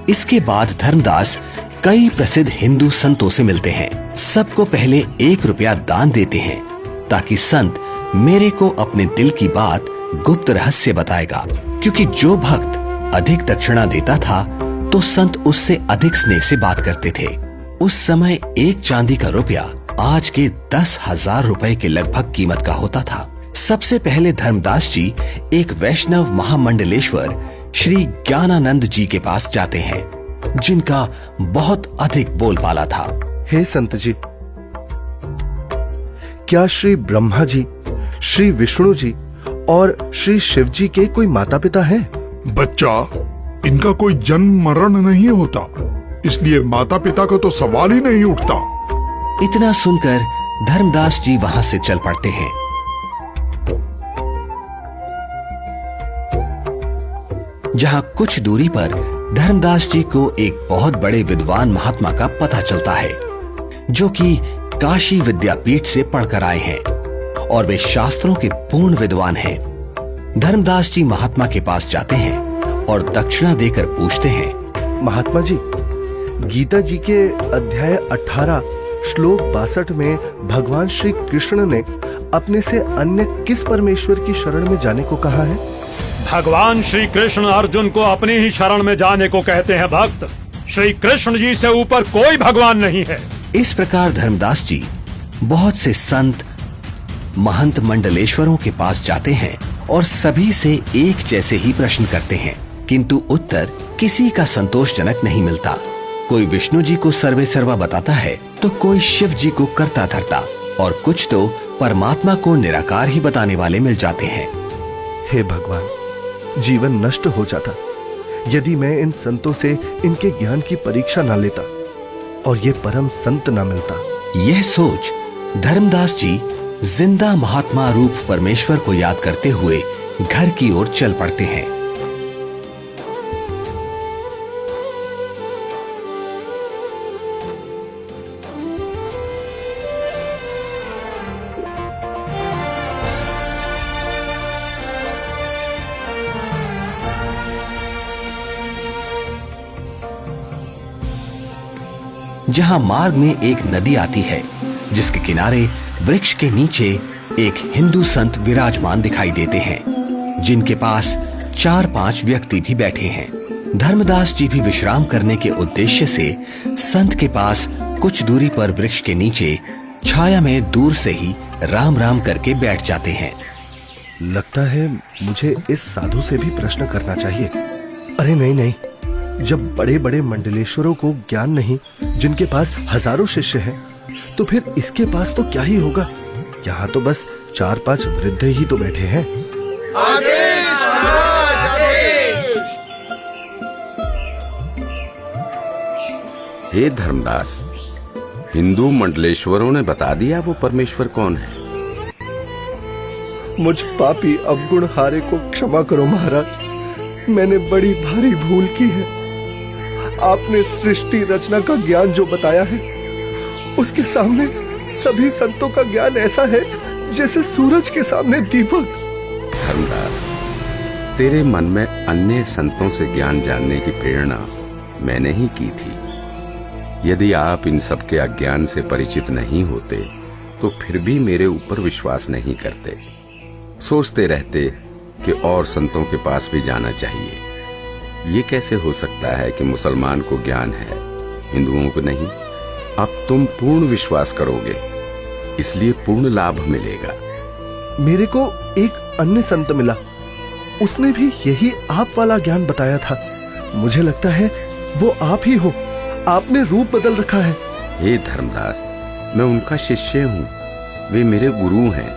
Speaker 1: इसके बाद धर्मदास कई प्रसिद्ध हिंदू संतों से मिलते हैं। सबको पहले 1 रुपया दान देते हैं ताकि संत मेरे को अपने दिल की बात गुप्त रहस्य बताएगा, क्योंकि जो भक्त अधिक दक्षिणा देता था तो संत उससे अधिक स्नेह से बात करते थे। उस समय 1 चांदी का रुपया आज के 10,000 रुपए के लगभग कीमत का होता था। सबसे पहले धर्मदास जी एक वैष्णव महामंडलेश्वर श्री ज्ञानानंद जी के पास जाते हैं, जिनका बहुत अधिक बोलबाला था।
Speaker 2: हे संत जी, क्या श्री ब्रह्मा जी, श्री विष्णु जी और श्री शिव जी के कोई माता पिता हैं?
Speaker 7: बच्चा, इनका कोई जन्म मरण नहीं होता, इसलिए माता पिता का तो सवाल ही नहीं उठता।
Speaker 1: इतना सुनकर धर्मदास जी वहां से चल पड़ते हैं। जहां कुछ दूरी पर धर्मदास जी को एक बहुत बड़े विद्वान महात्मा का पता चलता है, जो कि काशी विद्यापीठ से पढ़कर आए हैं और वे शास्त्रों के पूर्ण विद्वान हैं। धर्मदास जी महात्मा के पास जाते हैं और दक्षिणा देकर पूछते हैं,
Speaker 2: महात्मा जी, गीता जी के अध्याय 18 श्लोक 62 में भगवान श्री कृष्ण ने अपने से अन्य किस परमेश्वर की शरण में जाने को कहा है?
Speaker 6: भगवान श्री कृष्ण अर्जुन को अपनी ही शरण में जाने को कहते हैं भक्त। श्री कृष्ण जी से ऊपर कोई भगवान नहीं है।
Speaker 1: इस प्रकार धर्मदास जी बहुत से संत महंत मंडलेश्वरों के पास जाते हैं और सभी से एक जैसे ही प्रश्न करते हैं, किंतु उत्तर किसी का संतोषजनक नहीं मिलता। कोई विष्णु जी को सर्वे सर्वा बताता है तो कोई शिव जी को करता धरता और कुछ तो परमात्मा को निराकार ही बताने वाले मिल जाते हैं।
Speaker 2: हे भगवान, जीवन नष्ट हो जाता यदि मैं इन संतों से इनके ज्ञान की परीक्षा ना लेता और ये परम संत ना मिलता।
Speaker 1: यह सोच धर्मदास जी जिंदा महात्मा रूप परमेश्वर को याद करते हुए घर की ओर चल पड़ते हैं। जहां मार्ग में एक नदी आती है, जिसके किनारे वृक्ष के नीचे एक हिंदू संत विराजमान दिखाई देते हैं, जिनके पास 4-5 व्यक्ति भी बैठे हैं। धर्मदास जी भी विश्राम करने के उद्देश्य से संत के पास कुछ दूरी पर वृक्ष के नीचे छाया में दूर से ही राम राम करके बैठ जाते हैं।
Speaker 2: लगता है मुझे इस साधु से भी प्रश्न करना चाहिए। अरे नहीं नहीं, जब बड़े बड़े मंडलेश्वरों को ज्ञान नहीं, जिनके पास हजारों शिष्य हैं, तो फिर इसके पास तो क्या ही होगा। यहाँ तो बस 4-5 वृद्ध ही तो बैठे हैं।
Speaker 8: आदेश महाराज, आदेश।
Speaker 4: हे धर्मदास, हिंदू मंडलेश्वरों ने बता दिया वो परमेश्वर कौन है।
Speaker 2: मुझ पापी अवगुण हारे को क्षमा करो महाराज, मैंने बड़ी भारी भूल की है। आपने सृष्टि रचना का ज्ञान जो बताया है, उसके सामने सभी संतों का ज्ञान ऐसा है जैसे सूरज के सामने दीपक।
Speaker 4: धर्मदास, तेरे मन में अन्य संतों से ज्ञान जानने की प्रेरणा मैंने ही की थी। यदि आप इन सब के अज्ञान से परिचित नहीं होते तो फिर भी मेरे ऊपर विश्वास नहीं करते, सोचते रहते कि और संतों के पास भी जाना चाहिए। ये कैसे हो सकता है कि मुसलमान को ज्ञान है, हिंदुओं को नहीं। अब तुम पूर्ण विश्वास करोगे, इसलिए पूर्ण लाभ मिलेगा।
Speaker 2: मेरे को एक अन्य संत मिला, उसने भी यही आप वाला ज्ञान बताया था। मुझे लगता है वो आप ही हो, आपने रूप बदल रखा है।
Speaker 4: हे धर्मदास, मैं उनका शिष्य हूँ, वे मेरे गुरु हैं,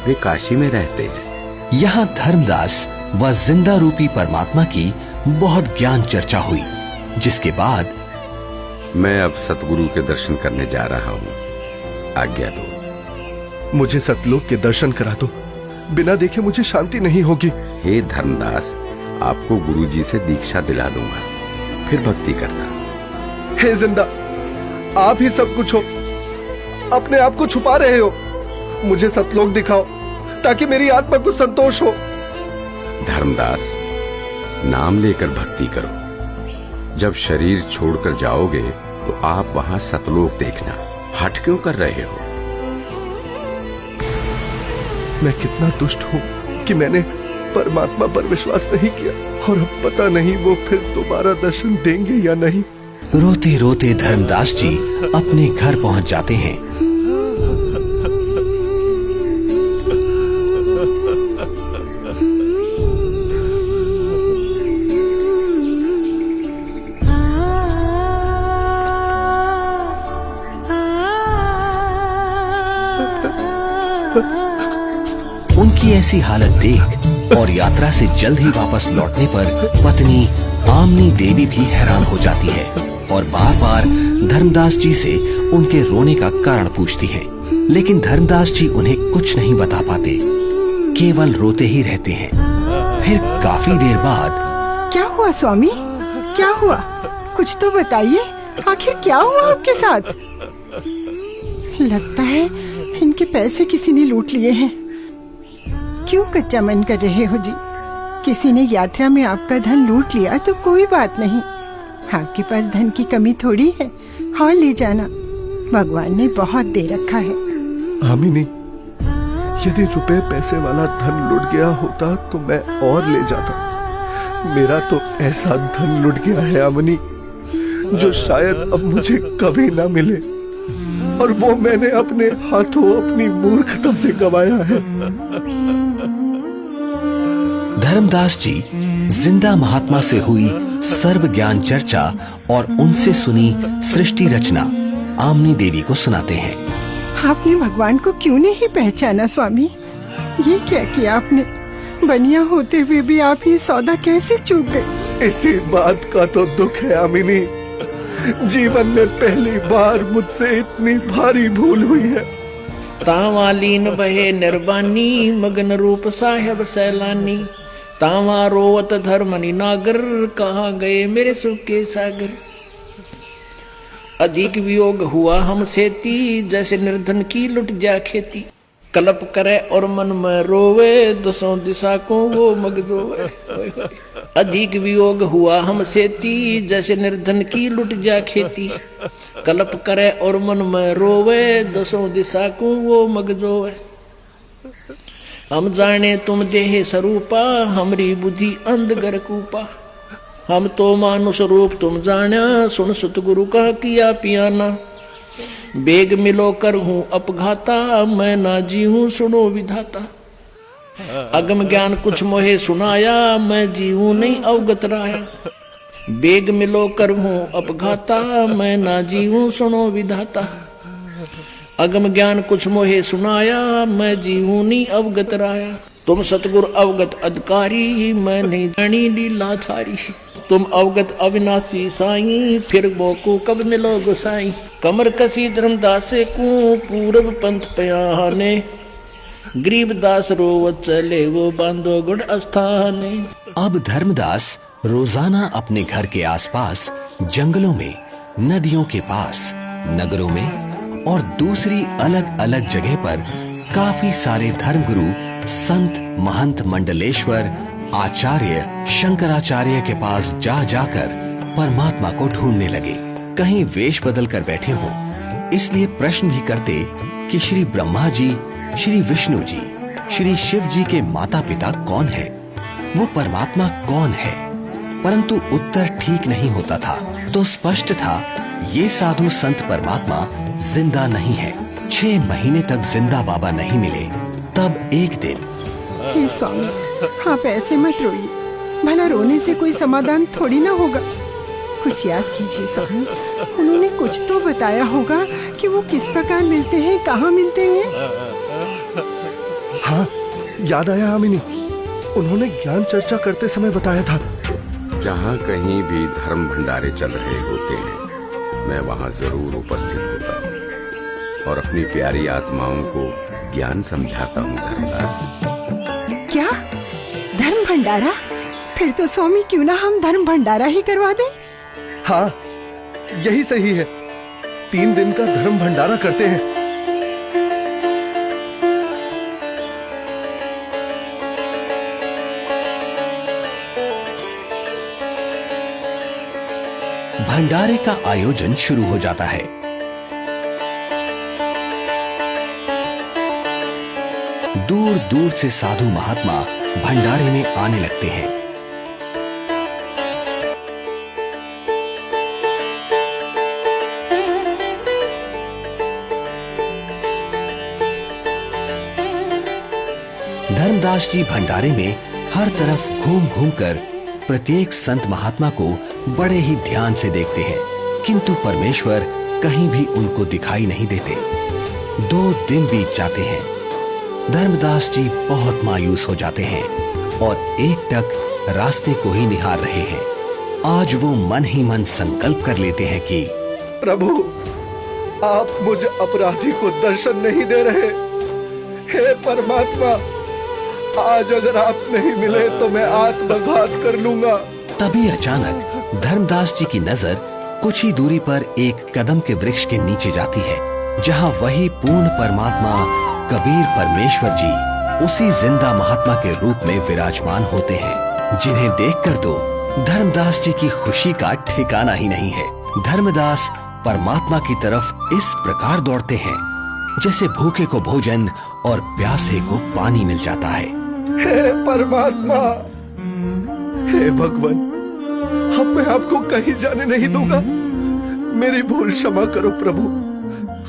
Speaker 4: वे काशी में रहते हैं।
Speaker 1: यहाँ धर्मदास व जिंदा रूपी परमात्मा की बहुत ज्ञान चर्चा हुई, जिसके बाद
Speaker 4: मैं अब सतगुरु के दर्शन करने जा रहा हूँ, आज्ञा दो।
Speaker 2: मुझे सतलोक के दर्शन करा दो, बिना देखे मुझे शांति नहीं होगी।
Speaker 4: हे धर्मदास, आपको गुरुजी से दीक्षा दिला दूंगा, फिर भक्ति करना।
Speaker 2: हे जिंदा, आप ही सब कुछ हो, अपने आप को छुपा रहे हो। मुझे सतलोक दिखाओ ताकि मेरी आत्मा को संतोष हो।
Speaker 4: धर्मदास, नाम लेकर भक्ति करो। जब शरीर छोड़कर जाओगे तो आप वहां सतलोक देखना। हट क्यों कर रहे हो?
Speaker 2: मैं कितना दुष्ट हूँ कि मैंने परमात्मा पर विश्वास नहीं किया, और अब पता नहीं वो फिर दोबारा दर्शन देंगे या नहीं।
Speaker 1: रोते रोते धर्मदास जी अपने घर पहुंच जाते हैं। उनकी ऐसी हालत देख और यात्रा से जल्द ही वापस लौटने पर पत्नी आमनी देवी भी हैरान हो जाती है और बार बार धर्मदास जी से उनके रोने का कारण पूछती है। लेकिन धर्मदास जी उन्हें कुछ नहीं बता पाते, केवल रोते ही रहते हैं। फिर काफी देर बाद
Speaker 3: क्या हुआ स्वामी, क्या हुआ? कुछ तो बताइए, आखिर क्या हुआ आपके साथ? लगता है इनके पैसे किसी ने लूट लिए हैं। क्यों कच्चा मन कर रहे हो जी? किसी ने यात्रा में आपका धन लूट लिया तो कोई बात नहीं, आपके पास धन की कमी थोड़ी है, हाँ ले जाना, भगवान ने बहुत दे रखा है।
Speaker 2: आमिनी, यदि रुपए पैसे वाला धन लुट गया होता तो मैं और ले जाता। मेरा तो ऐसा धन लुट गया है आमिनी, जो शायद अब मुझे कभी ना मिले, और वो मैंने अपने हाथों अपनी मूर्खता से गवाया है।
Speaker 1: धर्मदास जी जिंदा महात्मा से हुई सर्व ज्ञान चर्चा और उनसे सुनी सृष्टि रचना आमनी देवी को सुनाते हैं।
Speaker 3: आपने भगवान को क्यों नहीं पहचाना स्वामी? ये क्या किया आपने? बनिया होते हुए भी आप ये सौदा कैसे चूक गए?
Speaker 2: इसी बात का तो दुख है आमिनी। जीवन में पहली बार मुझसे इतनी भारी भूल हुई है।
Speaker 5: तावालीन बहे निर्बानी, मगन रूप साहेब सैलानी, तावा रोवत धर्मनि नागर, कहाँ गए मेरे सुख के सागर। अधिक वियोग हुआ हमसे ती, जैसे निर्धन की लुट जा खेती। कलप करे और मन में रोवे, दसों दिशा को वो मग रोवे। अधिक वियोग हुआ हमसे ती, जैसे निर्धन की लुट जा खेती। कलप करे और मन में रोवे, दसों दिशा को वो मग रोवे। हम जाने तुम देह स्वरूपा, हमरी बुद्धि अंधगर कूपा। हम तो मानुष रूप तुम जाना, सुन सुत गुरु का किया पियाना। बेग मिलो कर हूँ अपघाता, मैं ना जी हूँ सुनो विधाता। अगम ज्ञान कुछ मोहे सुनाया, मैं जी हूँ नहीं अवगत राया। बेग मिलो कर हूँ अपघाता, मैं ना जी हूँ सुनो विधाता। अगम ज्ञान कुछ मोहे सुनाया, मैं जी हूँ नहीं अवगत राया। तुम सतगुर अवगत अधिकारी, मैं नहीं जानी लीला थारी। तुम अवगत अविनाशी साईं, फिर मोको कब मिलो गोसाई। कमर कसी धर्मदास से को, पूरब पंथ पयाने। गरीबदास रोवत चले वो बांधो गुण अस्थाने।
Speaker 1: अब धर्मदास रोजाना अपने घर के आसपास, जंगलों में, नदियों के पास, नगरों में और दूसरी अलग अलग जगह पर काफी सारे धर्मगुरु, संत, महंत, मंडलेश्वर, आचार्य, शंकराचार्य के पास जा जाकर परमात्मा को ढूंढने लगे। कहीं वेश बदल कर बैठे हों, इसलिए प्रश्न भी करते कि श्री ब्रह्मा जी, श्री विष्णु जी, श्री शिव जी के माता पिता कौन है, वो परमात्मा कौन है। परंतु उत्तर ठीक नहीं होता था। तो स्पष्ट था ये साधु संत परमात्मा जिंदा नहीं है। 6 महीने तक जिंदा बाबा नहीं मिले। तब एक दिन,
Speaker 3: हे स्वामी, आप ऐसे मत रोइए, भला रोने से कोई समाधान थोड़ी ना होगा। कुछ याद कीजिए स्वामी, उन्होंने कुछ तो बताया होगा कि वो किस प्रकार मिलते हैं, कहाँ मिलते हैं।
Speaker 2: हाँ, याद आया आमिनी, उन्होंने ज्ञान चर्चा करते समय बताया था।
Speaker 4: जहाँ कहीं भी धर्म भंडारे चल रहे होते हैं, मैं वहाँ जरूर उपस्थित होता हूँ और अपनी प्यारी आत्माओं को ज्ञान समझाता हूँ। धर्मदास,
Speaker 3: क्या धर्म भंडारा? फिर तो स्वामी क्यों ना हम धर्म भंडारा ही करवा दें।
Speaker 2: हाँ, यही सही है। 3 दिन का धर्म भंडारा करते हैं।
Speaker 1: भंडारे का आयोजन शुरू हो जाता है। दूर दूर से साधु महात्मा भंडारे में आने लगते हैं। धर्मदास जी भंडारे में हर तरफ घूम घूम कर प्रत्येक संत महात्मा को बड़े ही ध्यान से देखते हैं, किंतु परमेश्वर कहीं भी उनको दिखाई नहीं देते। 2 दिन बीत जाते हैं। धर्मदास जी बहुत मायूस हो जाते हैं और एकटक रास्ते को ही निहार रहे हैं। आज वो मन ही मन संकल्प कर लेते हैं कि
Speaker 2: प्रभु, आप मुझ अपराधी को दर्शन नहीं दे रहे। हे परमात्मा, आज अगर आप नहीं मिले तो मैं आत्मघात कर लूंगा।
Speaker 1: तभी अचानक धर्मदास जी की नजर कुछ ही दूरी पर एक कदम के वृक्ष के नीचे जाती है, जहां वही पूर्ण परमात्मा कबीर परमेश्वर जी उसी जिंदा महात्मा के रूप में विराजमान होते हैं, जिन्हें देखकर तो धर्मदास जी की खुशी का ठिकाना ही नहीं है। धर्मदास परमात्मा की तरफ इस प्रकार दौड़ते हैं जैसे भूखे को भोजन और प्यासे को पानी मिल जाता है।
Speaker 2: हे परमात्मा, हे भगवान, अब मैं आपको कहीं जाने नहीं दूंगा। मेरी भूल क्षमा करो प्रभु।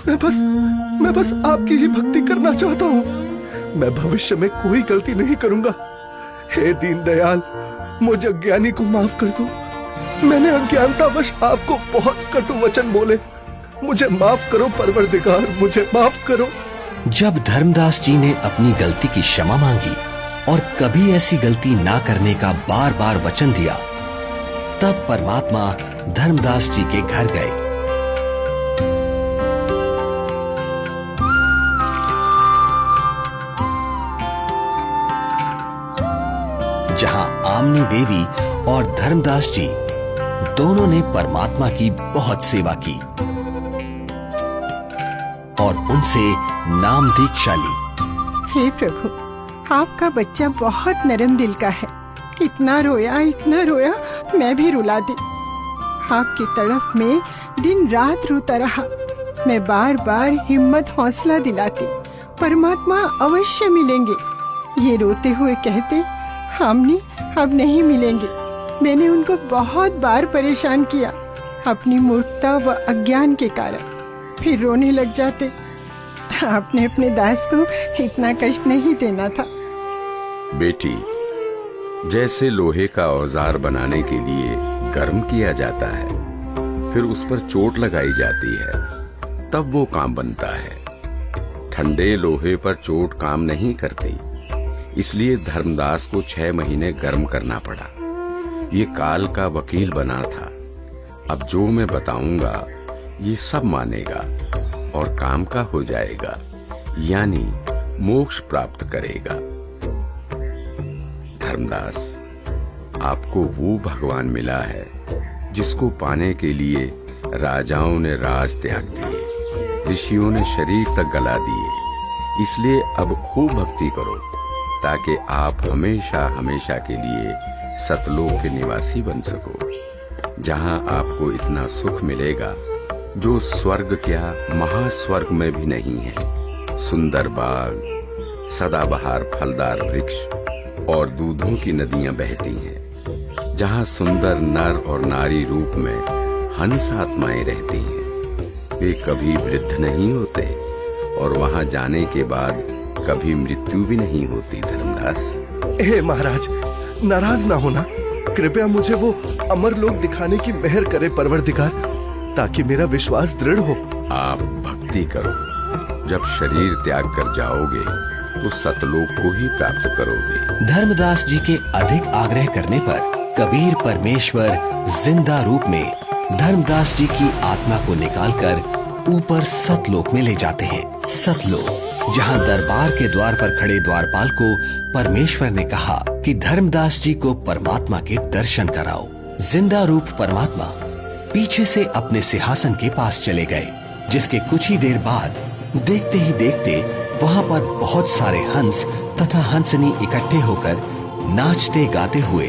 Speaker 2: मैं बस आपकी ही भक्ति करना चाहता हूँ। मैं भविष्य में कोई गलती नहीं करूंगा। हे दीन दयाल, मुझे अज्ञानी को माफ कर दो। मैंने अज्ञानतावश आपको बहुत कटु वचन बोले। मुझे माफ करो परवरदिगार, मुझे माफ करो।
Speaker 1: जब धर्मदास जी ने अपनी गलती की क्षमा मांगी और कभी ऐसी गलती ना करने का बार बार वचन दिया, तब परमात्मा धर्मदास जी के घर गए। जहां आमनी देवी और धर्मदास जी दोनों ने परमात्मा की बहुत सेवा की और उनसे नाम दीक्षा ली।
Speaker 3: हे प्रभु, आपका बच्चा बहुत नरम दिल का है। इतना रोया मैं भी रुला दी। आपकी तड़फ में दिन रात रोता रहा। मैं बार बार हिम्मत हौसला दिलाती, परमात्मा अवश्य मिलेंगे। ये रोते हुए कहते, आमनी अब नहीं मिलेंगे। मैंने उनको बहुत बार परेशान किया अपनी मूर्खता व अज्ञान के कारण। फिर रोने लग जाते। आपने अपने दास को इतना कष्ट नहीं देना था।
Speaker 4: बेटी, जैसे लोहे का औजार बनाने के लिए गर्म किया जाता है, फिर उस पर चोट लगाई जाती है, तब वो काम बनता है। ठंडे लोहे पर चोट काम नहीं करती, इसलिए धर्मदास को 6 महीने गर्म करना पड़ा। ये काल का वकील बना था। अब जो मैं बताऊंगा ये सब मानेगा और काम का हो जाएगा, यानी मोक्ष प्राप्त करेगा। धर्मदास, आपको वो भगवान मिला है जिसको पाने के लिए राजाओं ने राज त्याग दिए, ऋषियों ने शरीर तक गला दिए। इसलिए अब खूब भक्ति करो ताकि आप हमेशा हमेशा के लिए सतलोक के निवासी बन सको, जहां आपको इतना सुख मिलेगा जो स्वर्ग क्या महास्वर्ग में भी नहीं है। सुंदर बाग, सदाबहार फलदार वृक्ष और दूधों की नदियां बहती हैं, जहां सुंदर नर और नारी रूप में हंस आत्माएं रहती हैं। वे कभी वृद्ध नहीं होते और वहां जाने के बाद कभी मृत्यु भी नहीं होती। धर्मदास,
Speaker 2: हे महाराज, नाराज ना होना। कृपया मुझे वो अमर लोक दिखाने की मेहर करे परवरदिगार, ताकि मेरा विश्वास दृढ़ हो।
Speaker 4: आप भक्ति करो। जब शरीर त्याग कर जाओगे तो सतलोक को ही प्राप्त करोगे।
Speaker 1: धर्मदास जी के अधिक आग्रह करने पर कबीर परमेश्वर जिंदा रूप में धर्मदास जी की आत्मा को निकालकर ऊपर सतलोक में ले जाते हैं। सतलोक, जहां दरबार के द्वार पर खड़े द्वारपाल को परमेश्वर ने कहा कि धर्मदास जी को परमात्मा के दर्शन कराओ। जिंदा रूप परमात्मा पीछे से अपने सिंहासन के पास चले गए, जिसके कुछ ही देर बाद देखते ही देखते वहां पर बहुत सारे हंस तथा हंसनी इकट्ठे होकर नाचते गाते हुए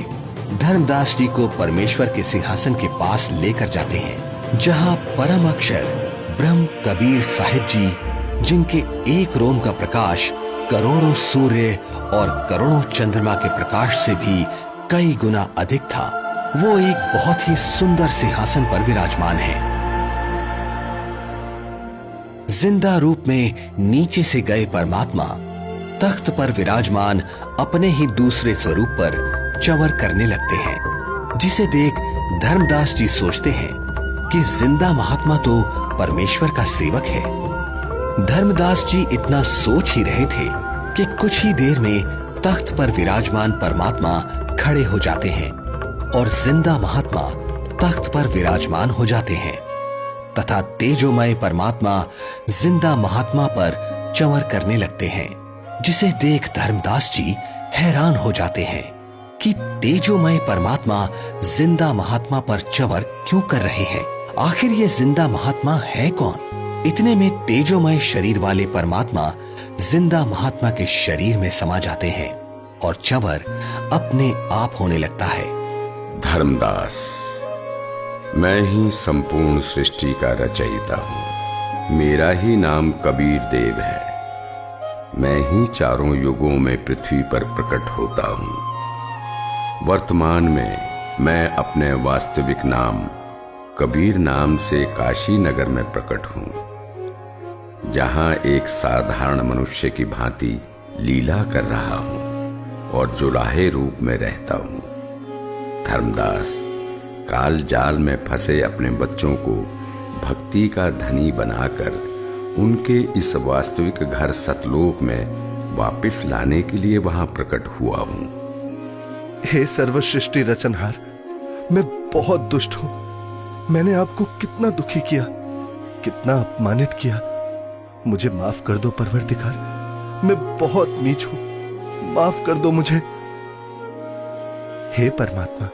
Speaker 1: धर्मदास जी को परमेश्वर के सिंहासन के पास लेकर जाते हैं, जहां परम अक्षर ब्रह्म कबीर साहिब जी, जिनके एक रोम का प्रकाश करोड़ों सूर्य और करोड़ों चंद्रमा के प्रकाश से भी कई गुना अधिक था, वो एक बहुत ही सुंदर सिंहासन पर विराजमान है। जिंदा रूप में नीचे से गए परमात्मा तख्त पर विराजमान अपने ही दूसरे स्वरूप पर चंवर करने लगते हैं, जिसे देख धर्मदास जी सोचते हैं कि जिंदा महात्मा तो परमेश्वर का सेवक है। धर्मदास जी इतना सोच ही रहे थे कि कुछ ही देर में तख्त पर विराजमान परमात्मा खड़े हो जाते हैं और जिंदा महात्मा तख्त पर विराजमान हो जाते हैं तथा तेजोमय परमात्मा जिंदा महात्मा पर चंवर करने लगते हैं, जिसे देख धर्मदास जी हैरान हो जाते हैं कि तेजोमय परमात्मा जिंदा महात्मा पर चंवर क्यों कर रहे हैं। आखिर ये जिंदा महात्मा है कौन? इतने में तेजोमय शरीर वाले परमात्मा जिंदा महात्मा के शरीर में समा जाते हैं और चंवर अपने आप होने लगता है।
Speaker 4: धर्मदास, मैं ही संपूर्ण सृष्टि का रचयिता हूं। मेरा ही नाम कबीर देव है। मैं ही चारों युगों में पृथ्वी पर प्रकट होता हूं। वर्तमान में मैं अपने वास्तविक नाम कबीर नाम से काशी नगर में प्रकट हूं, जहां एक साधारण मनुष्य की भांति लीला कर रहा हूं और जुलाहे रूप में रहता हूं। धर्मदास, काल जाल में फंसे अपने बच्चों को भक्ति का धनी बनाकर उनके इस वास्तविक घर सतलोक में वापस लाने के लिए वहां प्रकट हुआ हूं।
Speaker 2: हे सर्व सृष्टि रचनहार, मैं बहुत दुष्ट हूं। मैंने आपको कितना दुखी किया, कितना अपमानित किया। मुझे माफ कर दो परवरदिगार, मैं बहुत नीच हूं, माफ कर दो मुझे। हे परमात्मा,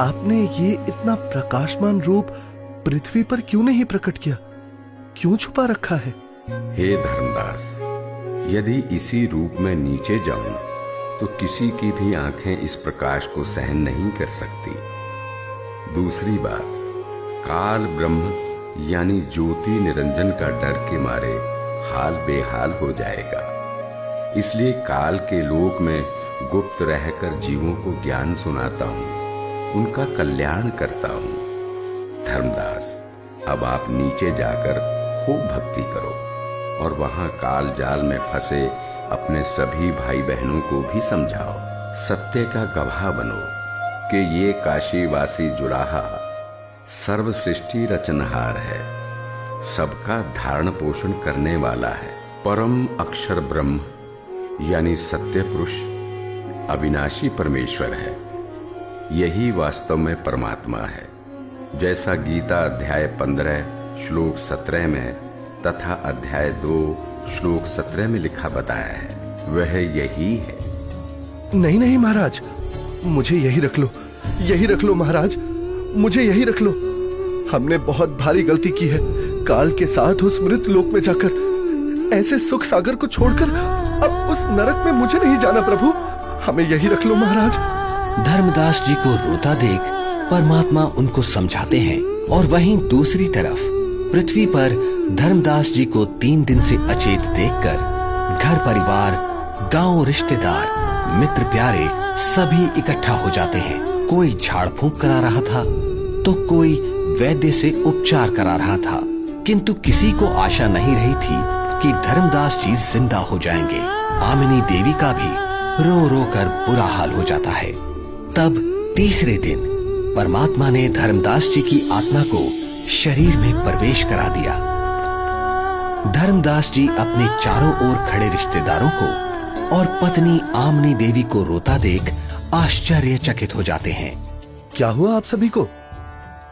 Speaker 2: आपने ये इतना प्रकाशमान रूप पृथ्वी पर क्यों नहीं प्रकट किया? क्यों छुपा रखा है?
Speaker 4: हे धर्मदास, यदि इसी रूप में नीचे जाऊं तो किसी की भी आंखें इस प्रकाश को सहन नहीं कर सकती। दूसरी बात, काल ब्रह्म यानी ज्योति निरंजन का डर के मारे हाल बेहाल हो जाएगा। इसलिए काल के लोक में गुप्त रहकर जीवों को ज्ञान सुनाता हूं, उनका कल्याण करता हूं। धर्मदास, अब आप नीचे जाकर खूब भक्ति करो और वहां काल जाल में फंसे अपने सभी भाई बहनों को भी समझाओ। सत्य का गवाह बनो कि ये काशीवासी जुलाहा सर्व सृष्टि रचनहार है, सबका धारण पोषण करने वाला है। परम अक्षर ब्रह्म यानी सत्य पुरुष अविनाशी परमेश्वर है। यही वास्तव में परमात्मा है। जैसा गीता अध्याय 15 श्लोक 17 में तथा अध्याय 2 श्लोक 17 में लिखा बताया है, वह यही है।
Speaker 2: नहीं नहीं महाराज, मुझे यही रख लो, यही रख लो महाराज, मुझे यही रख लो। हमने बहुत भारी गलती की है। काल के साथ उस मृत लोक में जाकर ऐसे सुख सागर को छोड़कर अब उस नरक में मुझे नहीं जाना प्रभु, हमें यही रख लो महाराज।
Speaker 1: धर्मदास जी को रोता देख परमात्मा उनको समझाते हैं और वहीं दूसरी तरफ पृथ्वी पर धर्मदास जी को 3 दिन से अचेत देखकर घर परिवार, गांव, रिश्तेदार, मित्र प्यारे सभी इकट्ठा हो जाते हैं। कोई झाड़ फूंक करा रहा था तो कोई वैद्य से उपचार करा रहा था, किंतु किसी को आशा नहीं रही थी कि धर्मदास जी जिंदा हो जाएंगे। आमिनी देवी का भी रो रो कर बुरा हाल हो जाता है। तब तीसरे दिन परमात्मा ने धर्मदास जी की आत्मा को शरीर में प्रवेश करा दिया। धर्मदास जी अपने चारों ओर खड़े रिश्तेदारों को और पत्नी आमिनी देवी को रोता देख आश्चर्यचकित हो जाते हैं।
Speaker 2: क्या हुआ आप सभी को?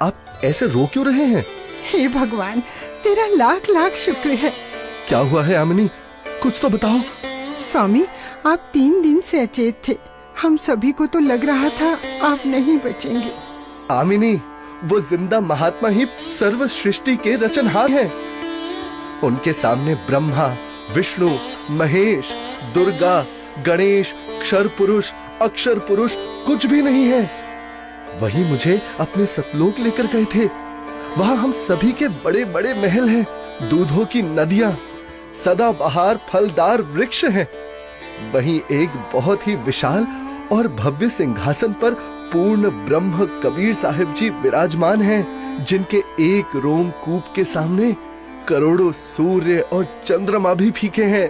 Speaker 2: आप ऐसे रो क्यों रहे हैं?
Speaker 3: हे भगवान, तेरा लाख लाख शुक्र है।
Speaker 2: क्या हुआ है आमिनी, कुछ तो बताओ।
Speaker 3: स्वामी, आप 3 दिन से अचेत थे। हम सभी को तो लग रहा था आप नहीं बचेंगे।
Speaker 2: आमिनी, वो जिंदा महात्मा ही सर्व सृष्टि के रचनहार हैं। उनके सामने ब्रह्मा, विष्णु, महेश, दुर्गा, गणेश, क्षर पुरुष, अक्षर पुरुष कुछ भी नहीं है। वही मुझे अपने सतलोक लेकर गए थे। वहां हम सभी के बड़े बड़े महल हैं, दूधों की नदियां, सदाबहार फलदार वृक्ष हैं। वहीं एक बहुत ही विशाल और भव्य सिंहासन पर पूर्ण ब्रह्म कबीर साहिब जी विराजमान हैं, जिनके एक रोमकूप के सामने करोड़ों सूर्य और चंद्रमा भी फीके हैं।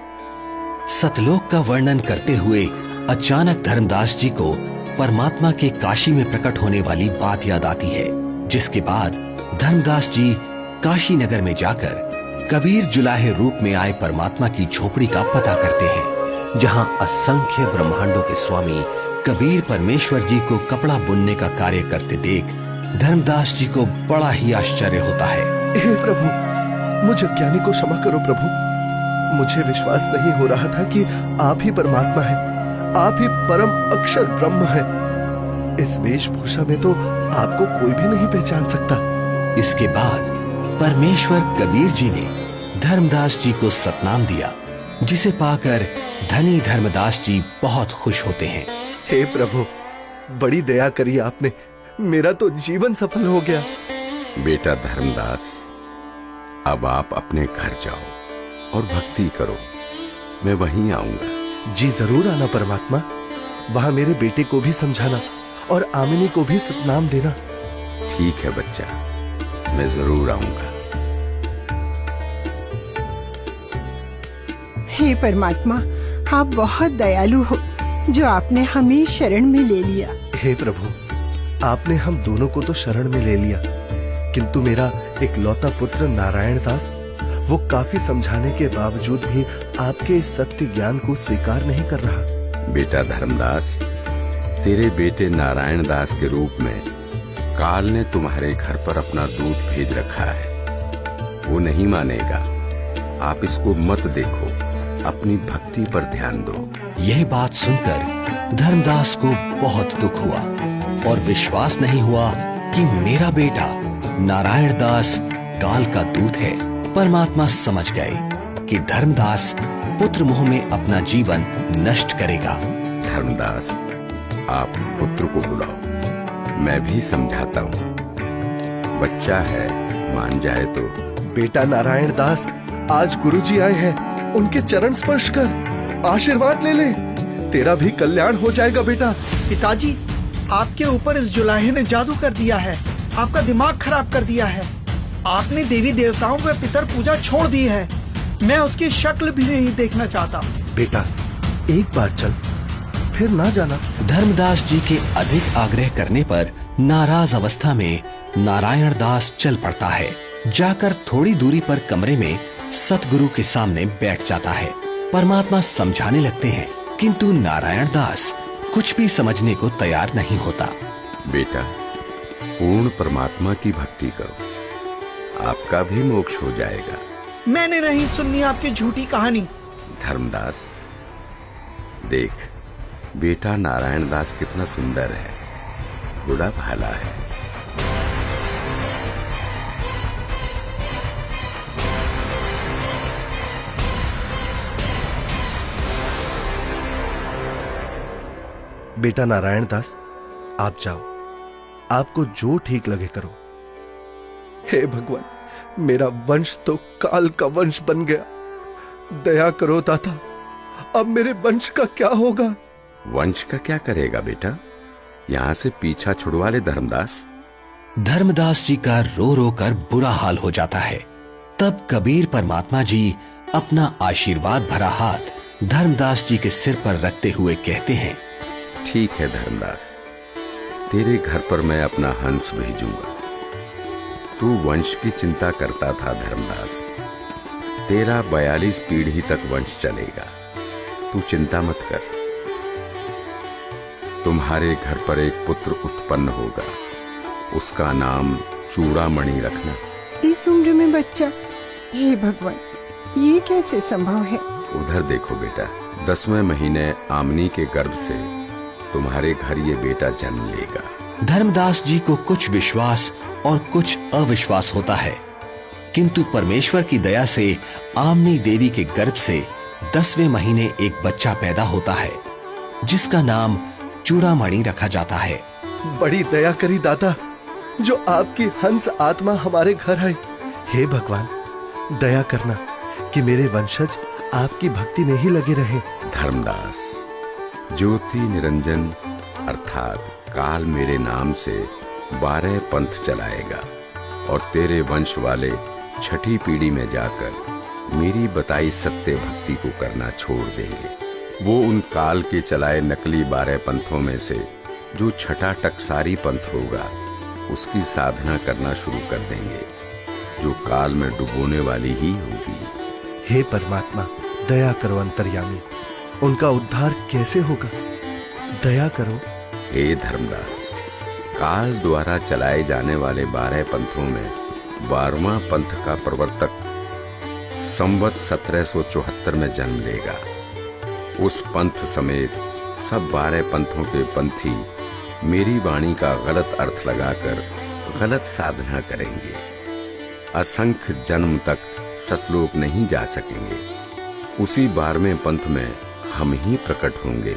Speaker 1: सतलोक का वर्णन करते हुए अचानक धर्मदास जी को परमात्मा के काशी में प्रकट होने वाली बात याद आती है, जिसके बाद धर्मदास जी काशी नगर में जाकर कबीर जुलाहे रूप में आए परमात्मा की झोपड़ी का पता करते हैं। जहां असंख्य ब्रह्मांडों के स्वामी कबीर परमेश्वर जी को कपड़ा बुनने का कार्य करते देख धर्मदास जी को बड़ा ही आश्चर्य होता है।
Speaker 2: हे प्रभु, मुझ अज्ञानी को क्षमा करो प्रभु। मुझे विश्वास नहीं हो रहा था कि आप ही परमात्मा हैं, आप ही परम अक्षर ब्रह्म हैं। इस वेशभूषा में तो आपको कोई भी नहीं पहचान सकता।
Speaker 1: इसके बाद परमेश्वर कबीर जी ने धर्मदास जी को सतनाम दिया, जिसे पाकर धनी धर्मदास जी बहुत खुश होते हैं।
Speaker 2: हे प्रभु, बड़ी दया करी आपने, मेरा तो जीवन सफल हो गया।
Speaker 4: बेटा धर्मदास, अब आप अपने घर जाओ और भक्ति करो, मैं वहीं आऊंगा।
Speaker 2: जी जरूर आना परमात्मा। वहां मेरे बेटे को भी समझाना और आमिनी को भी सतनाम देना।
Speaker 4: ठीक है बच्चा, मैं जरूर आऊंगा।
Speaker 3: हे परमात्मा, आप बहुत दयालु हो जो आपने हमें शरण में ले लिया।
Speaker 2: हे प्रभु, आपने हम दोनों को तो शरण में ले लिया, किंतु मेरा एक लौता पुत्र नारायण दास, वो काफी समझाने के बावजूद भी आपके इस सत्य ज्ञान को स्वीकार नहीं कर रहा।
Speaker 4: बेटा धर्मदास, तेरे बेटे नारायण दास के रूप में काल ने तुम्हारे घर पर अपना दूत भेज रखा है। वो नहीं मानेगा। आप इसको मत देखो, अपनी भक्ति पर ध्यान दो।
Speaker 1: यह बात सुनकर धर्मदास को बहुत दुख हुआ और विश्वास नहीं हुआ कि मेरा बेटा नारायण दास काल का दूत है। परमात्मा समझ गए कि धर्मदास पुत्र मोह में अपना जीवन नष्ट करेगा।
Speaker 4: धर्मदास, आप पुत्र को बुलाओ, मैं भी समझाता हूँ। बच्चा है, मान जाए तो।
Speaker 2: बेटा नारायण दास, आज गुरुजी आए हैं, उनके चरण स्पर्श कर आशीर्वाद ले ले, तेरा भी कल्याण हो जाएगा बेटा।
Speaker 9: पिताजी, आपके ऊपर इस जुलाहे ने जादू कर दिया है, आपका दिमाग खराब कर दिया है। आपने देवी देवताओं व पितर पूजा छोड़ दी है। मैं उसकी शक्ल भी नहीं देखना चाहता।
Speaker 2: बेटा, एक बार चल, फिर ना जाना।
Speaker 1: धर्मदास जी के अधिक आग्रह करने पर नाराज अवस्था में नारायण दास चल पड़ता है। जाकर थोड़ी दूरी पर कमरे में सतगुरु के सामने बैठ जाता है। परमात्मा समझाने लगते हैं, किंतु नारायण दास कुछ भी समझने को तैयार नहीं होता।
Speaker 4: बेटा, पूर्ण परमात्मा की भक्ति करो, आपका भी मोक्ष हो जाएगा।
Speaker 9: मैंने नहीं सुननी आपकी झूठी कहानी।
Speaker 4: धर्मदास, देख, बेटा नारायण दास कितना सुंदर है, बड़ा भाला है।
Speaker 2: बेटा नारायण दास, आप जाओ, आपको जो ठीक लगे करो। हे भगवान, मेरा वंश तो काल का वंश बन गया। दया करो दाता, अब मेरे वंश का क्या होगा?
Speaker 4: वंश का क्या करेगा बेटा? यहाँ से पीछा छुड़वा ले धर्मदास।
Speaker 1: धर्मदास जी का रो रो कर बुरा हाल हो जाता है। तब कबीर परमात्मा जी अपना आशीर्वाद भरा हाथ धर्मदास जी के सिर पर रखते हुए कहते हैं,
Speaker 4: ठीक है धर्मदास, तेरे घर पर मैं अपना हंस भेजूंगा। तू वंश की चिंता करता था धर्मदास, तेरा 42 पीढ़ी तक वंश चलेगा, तू चिंता मत कर। तुम्हारे घर पर एक पुत्र उत्पन्न होगा, उसका नाम चूड़ामणि रखना।
Speaker 3: इस उम्र में बच्चा? हे भगवान, ये कैसे संभव है?
Speaker 4: उधर देखो बेटा, 10वें महीने आमनी के गर्भ से तुम्हारे घर ये बेटा जन्म लेगा।
Speaker 1: धर्मदास जी को कुछ विश्वास और कुछ अविश्वास होता है, किंतु परमेश्वर की दया से आमनी देवी के गर्भ से 10वें महीने एक बच्चा पैदा होता है, जिसका नाम चूड़ामणि रखा जाता है।
Speaker 2: बड़ी दया करी दाता, जो आपकी हंस आत्मा हमारे घर आई। हे भगवान, दया करना कि मेरे वंशज आपकी भक्ति में ही लगे रहे।
Speaker 4: धर्मदास, ज्योति निरंजन अर्थात काल मेरे नाम से 12 पंथ चलाएगा और तेरे वंश वाले 6ठी पीढ़ी में जाकर मेरी बताई सत्य भक्ति को करना छोड़ देंगे। वो उन काल के चलाए नकली 12 पंथों में से जो 6ठा टकसारी पंथ होगा, उसकी साधना करना शुरू कर देंगे, जो काल में डुबोने वाली ही होगी।
Speaker 2: हे परमात्मा, दया करो अंतर्यामी, उनका उद्धार कैसे होगा? दया करो।
Speaker 4: हे धर्मदास, काल द्वारा चलाए जाने वाले 12 पंथों में 12वां पंथ का प्रवर्तक संवत 1774 में जन्म लेगा। उस पंथ समेत सब 12 पंथों के पंथी मेरी वाणी का गलत अर्थ लगाकर गलत साधना करेंगे। असंख्य जन्म तक सतलोक नहीं जा सकेंगे। उसी 12वें पंथ में हम ही प्रकट होंगे।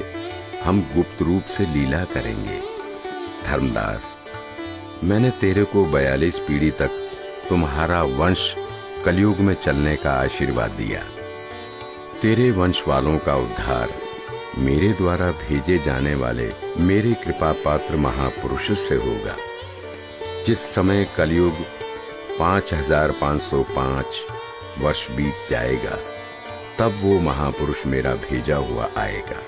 Speaker 4: हम गुप्त रूप से लीला करेंगे। धर्मदास, मैंने तेरे को 42 पीढ़ी तक तुम्हारा वंश कलयुग में चलने का आशीर्वाद दिया। तेरे वंश वालों का उद्धार मेरे द्वारा भेजे जाने वाले मेरे कृपा पात्र महापुरुष से होगा। जिस समय कलयुग 5505 वर्ष बीत जाएगा, तब वो महापुरुष मेरा भेजा हुआ आएगा।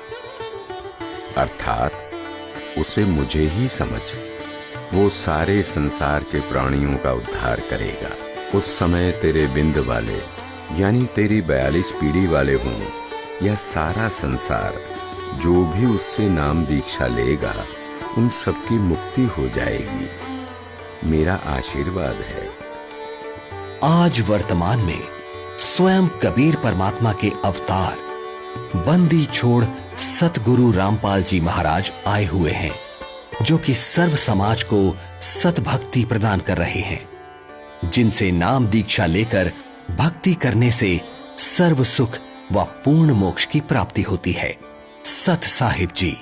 Speaker 4: अर्थात उसे मुझे ही समझ। वो सारे संसार के प्राणियों का उद्धार करेगा। उस समय तेरे बिंद वाले यानी तेरी 42 पीढ़ी वाले हों या सारा संसार, जो भी उससे नाम दीक्षा लेगा उन सबकी मुक्ति हो जाएगी। मेरा आशीर्वाद है।
Speaker 1: आज वर्तमान में स्वयं कबीर परमात्मा के अवतार बंदी छोड़ सतगुरु रामपाल जी महाराज आए हुए हैं, जो कि सर्व समाज को सतभक्ति प्रदान कर रहे हैं, जिनसे नाम दीक्षा लेकर भक्ति करने से सर्व सुख व पूर्ण मोक्ष की प्राप्ति होती है। सत साहिब जी।